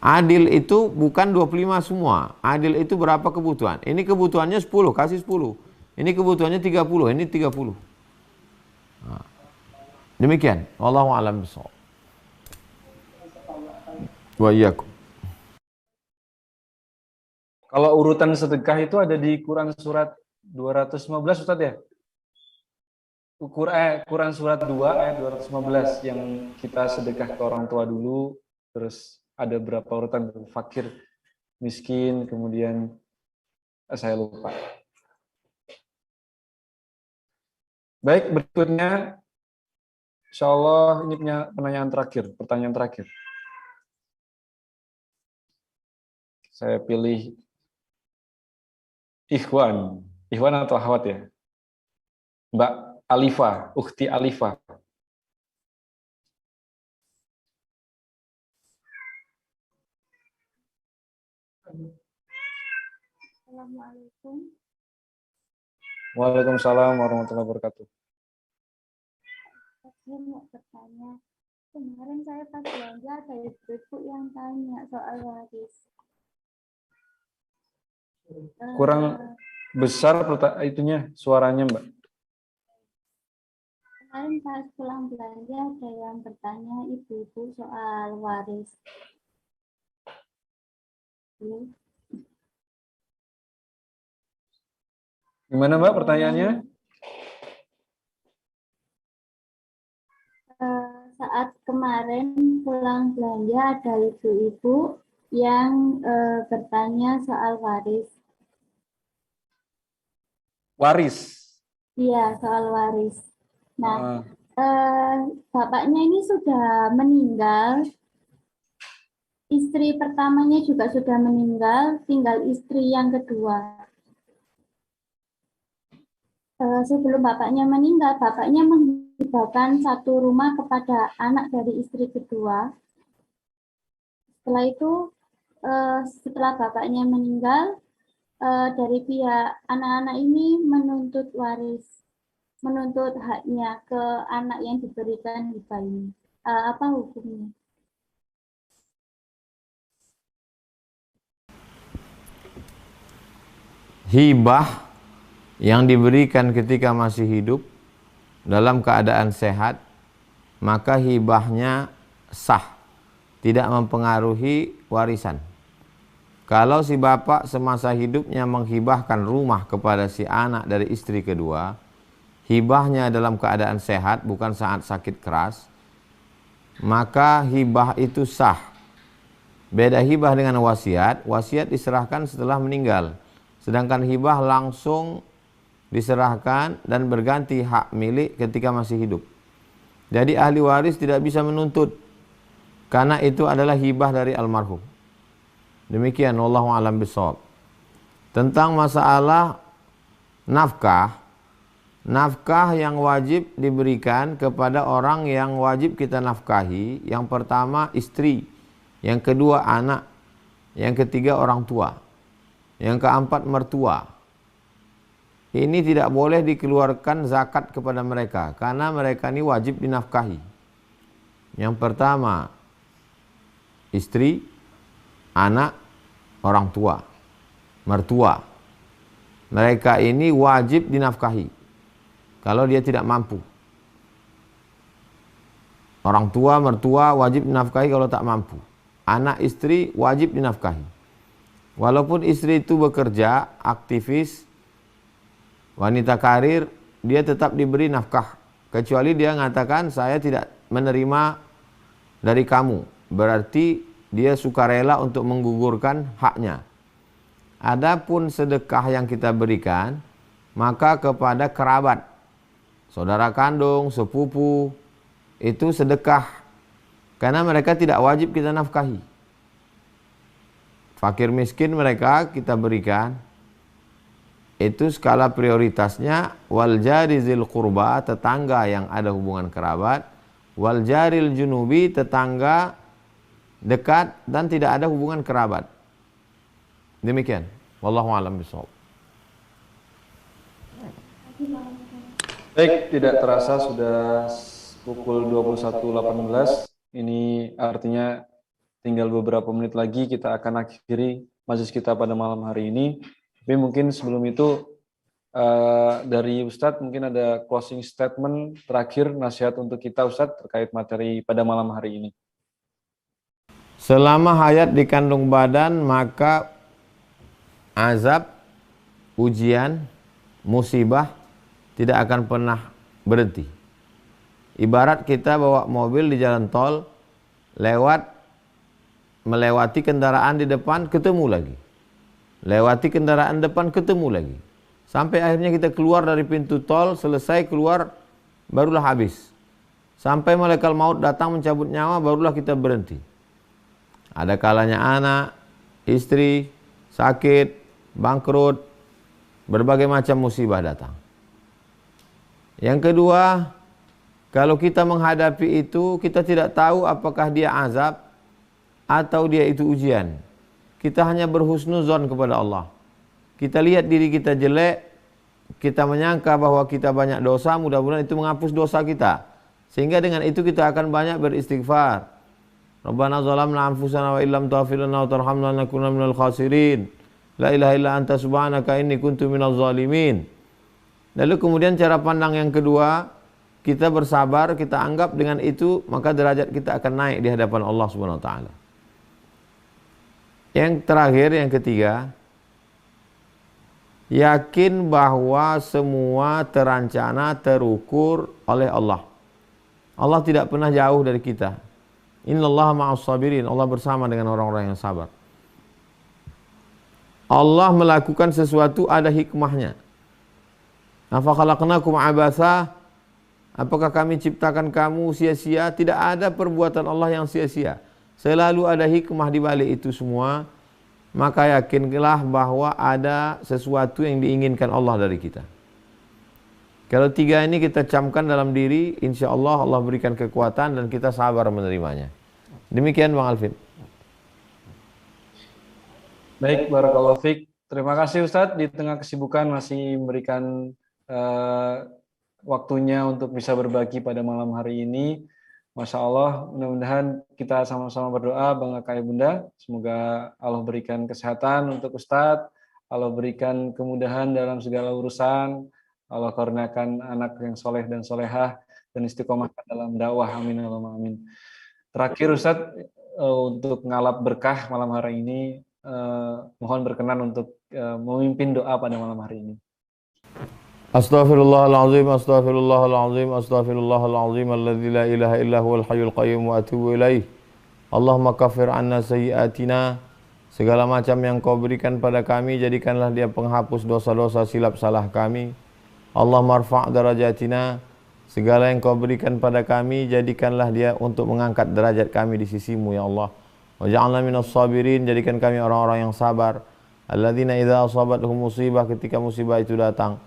Adil itu bukan 25 semua. Adil itu berapa kebutuhan. Ini kebutuhannya 10, kasih 10. Ini kebutuhannya 30, ini 30. Nah, demikian. Wallahu a'lam bishawab. Wa iyyakum. Kalau urutan sedekah itu ada di Quran surat 215, Ustaz ya? Quran surat 2 ayat 215 yang kita sedekah ke orang tua dulu, terus ada berapa urutan, fakir, miskin, kemudian saya lupa. Baik, berikutnya insyaallah ini pertanyaan terakhir. Saya pilih Ikhwan atau Akhwat ya? Mbak Alifa, Ukhti Alifa. Assalamualaikum. Waalaikumsalam warahmatullahi wabarakatuh. Saya mau bertanya, kemarin saya pas belanja ada ibu yang tanya soal waris. Kurang besar itunya, suaranya Mbak. Kemarin pas pulang belanja ada yang bertanya ibu-ibu soal waris. Gimana Mbak pertanyaannya? Saat kemarin pulang belanja ada ibu-ibu yang bertanya soal waris. Waris. Iya, soal waris. Nah, bapaknya ini sudah meninggal, istri pertamanya juga sudah meninggal, tinggal istri yang kedua. Sebelum bapaknya meninggal, bapaknya menghibahkan satu rumah kepada anak dari istri kedua. Setelah itu, setelah bapaknya meninggal, dari pihak anak-anak ini menuntut waris, menuntut haknya ke anak yang diberikan hibah ini. Apa hukumnya? Hibah yang diberikan ketika masih hidup dalam keadaan sehat, maka hibahnya sah, tidak mempengaruhi warisan. Kalau si bapak semasa hidupnya menghibahkan rumah kepada si anak dari istri kedua, hibahnya dalam keadaan sehat, bukan saat sakit keras, maka hibah itu sah. Beda hibah dengan wasiat, wasiat diserahkan setelah meninggal, sedangkan hibah langsung diserahkan dan berganti hak milik ketika masih hidup. Jadi ahli waris tidak bisa menuntut, karena itu adalah hibah dari almarhum. Demikian, wallahu a'lam bishawab. Tentang masalah nafkah, nafkah yang wajib diberikan kepada orang yang wajib kita nafkahi, yang pertama istri, yang kedua anak, yang ketiga orang tua, yang keempat mertua. Ini tidak boleh dikeluarkan zakat kepada mereka, karena mereka ini wajib dinafkahi. Yang pertama istri, anak, orang tua, mertua. Mereka ini wajib dinafkahi kalau dia tidak mampu. Orang tua, mertua wajib dinafkahi kalau tak mampu. anak istri wajib dinafkahi. Walaupun istri itu bekerja, aktivis, wanita karir, dia tetap diberi nafkah. Kecuali dia mengatakan saya tidak menerima dari kamu. Berarti dia sukarela untuk menggugurkan haknya. Adapun sedekah yang kita berikan, maka kepada kerabat, saudara kandung, sepupu, itu sedekah. Karena mereka tidak wajib kita nafkahi. Fakir miskin mereka kita berikan. Itu skala prioritasnya wal jari zil qurba, tetangga yang ada hubungan kerabat, wal jaril junubi, tetangga dekat dan tidak ada hubungan kerabat. Demikian. Wallahu a'lam bishawab. Baik, tidak terasa sudah pukul 21.18. Ini artinya tinggal beberapa menit lagi kita akan akhiri majelis kita pada malam hari ini. Tapi mungkin sebelum itu dari Ustadz mungkin ada closing statement terakhir, nasihat untuk kita Ustadz terkait materi pada malam hari ini. Selama hayat di kandung badan, maka azab, ujian, musibah tidak akan pernah berhenti. Ibarat kita bawa mobil di jalan tol, melewati kendaraan di depan, ketemu lagi. Lewati kendaraan depan, ketemu lagi. Sampai akhirnya kita keluar dari pintu tol, selesai keluar, barulah habis. Sampai malaikat maut datang mencabut nyawa, barulah kita berhenti. Ada kalanya anak, istri, sakit, bangkrut, berbagai macam musibah datang. Yang kedua, kalau kita menghadapi itu, kita tidak tahu apakah dia azab atau dia itu ujian. Kita hanya berhusnuzon kepada Allah. Kita lihat diri kita jelek, kita menyangka bahwa kita banyak dosa, mudah-mudahan itu menghapus dosa kita. Sehingga dengan itu kita akan banyak beristighfar. Rabbana zalamna anfusana wa illam taghfir lana wa tarhamna lanakunanna minal khasirin. La ilaha illa anta subhanaka inni kuntu minaz zalimin. Lalu kemudian cara pandang yang kedua, kita bersabar, kita anggap dengan itu maka derajat kita akan naik di hadapan Allah Subhanahu wa taala. Yang terakhir, yang ketiga, yakin bahwa semua terancana, terukur oleh Allah. Allah tidak pernah jauh dari kita. Innallaha ma'as sabirin, Allah bersama dengan orang-orang yang sabar. Allah melakukan sesuatu ada hikmahnya. Afa khalaqnakum abasa, apakah kami ciptakan kamu sia-sia? Tidak ada perbuatan Allah yang sia-sia. Selalu ada hikmah di balik itu semua. Maka yakinlah bahwa ada sesuatu yang diinginkan Allah dari kita. Kalau tiga ini kita camkan dalam diri, insya Allah Allah berikan kekuatan dan kita sabar menerimanya. Demikian Bang Alvin. Baik, barakallahu fiik. Terima kasih Ustadz, di tengah kesibukan masih memberikan waktunya untuk bisa berbagi pada malam hari ini. Masya Allah, mudah-mudahan kita sama-sama berdoa Bang Kakak Bunda, semoga Allah berikan kesehatan untuk Ustadz, Allah berikan kemudahan dalam segala urusan, Allah karuniakan anak yang soleh dan solehah dan istiqomah dalam dakwah, amin Allahumma amin. Terakhir Ustadz, untuk ngalap berkah malam hari ini, mohon berkenan untuk memimpin doa pada malam hari ini. Astaghfirullahaladzim, astaghfirullahaladzim, astaghfirullahaladzim, alladzi la ilaha illa huwal hayyul qayyum wa atubu ilaih. Allahumma kaffir anna sayyiatina, segala macam yang kau berikan pada kami, jadikanlah dia penghapus dosa-dosa silap salah kami. Allahumma rfa' darajatina, segala yang kau berikan pada kami, jadikanlah dia untuk mengangkat derajat kami di sisimu ya Allah. Wa ja'alna minas sabirin, jadikan kami orang-orang yang sabar. Alladzina idza asabatuhum musibah, ketika musibah itu datang,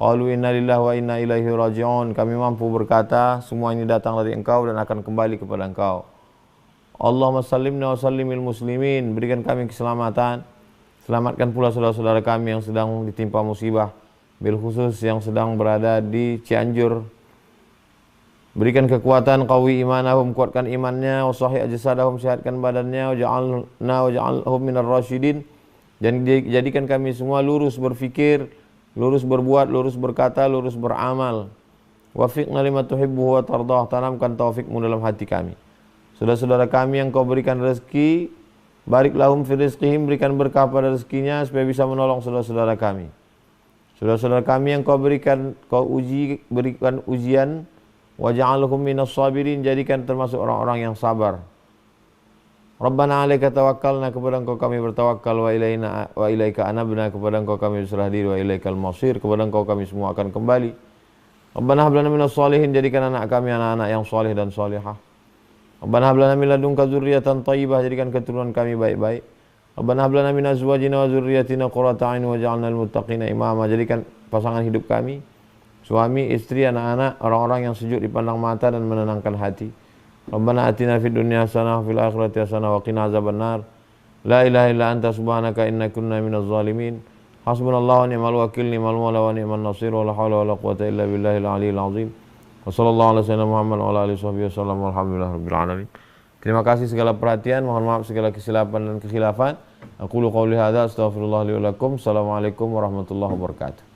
qalu inna lillahi wa inna ilaihi raji'un, kami mampu berkata semua ini datang dari Engkau dan akan kembali kepada Engkau. Allahumma sallimna wa sallimil muslimin, berikan kami keselamatan, selamatkan pula saudara-saudara kami yang sedang ditimpa musibah, bil khusus yang sedang berada di Cianjur. Berikan kekuatan, qawi imanahum, kuatkan imannya, wa sahih ajsadahum, sehatkan badannya, wa ja'alhum minar rasyidin, dan jadikan kami semua lurus berfikir, lurus berbuat, lurus berkata, lurus beramal. Wafiqna lima tuhibbu wa tardah, tanamkan taufikmu dalam hati kami. Saudara-saudara kami yang kau berikan rezeki, barik lahum fi rizqihim, berikan berkah pada rezekinya supaya bisa menolong saudara-saudara kami. Saudara-saudara kami yang kau berikan ujian, waj'alhum minas sabirin, jadikan termasuk orang-orang yang sabar. Rabbana 'alaika tawakkalna, kepada Engkau kami bertawakal, wa ilaika anabna, kepada Engkau kami berserah diri, wa ilaikal masir, kepada Engkau kami semua akan kembali. Rabbana hab lana minas shalihin, jadikan anak kami anak-anak yang saleh dan salihah. Rabbana hab lana min ladunka dzurriyyatan thayyibah, jadikan keturunan kami baik-baik. Rabbana hab lana min azwajina wa dzurriyyatina qurrata a'yun waj'alna lil muttaqina imama, jadikan pasangan hidup kami, suami, istri, anak-anak, orang-orang yang sejuk dipandang mata dan menenangkan hati. Rabbana atina fid dunya hasanah wa fil akhirati hasanah wa qina azabannar. La ilaha illa anta subhanaka inna kunna minaz zalimin. Hasbunallahu wa ni'mal wakil, ni'mal mawla wa ni'man nasir, wa la hawla wa la quwwata illa billahil aliyyil azim. Wa sallallahu ala sayyidina Muhammad wa ala alihi wasallam, walhamdulillahirabbil alamin. Terima kasih segala perhatian, mohon maaf segala kesilapan dan kekhilafan. Aqulu qouli hadza, astaghfirullah li wa lakum. Assalamualaikum warahmatullahi wabarakatuh.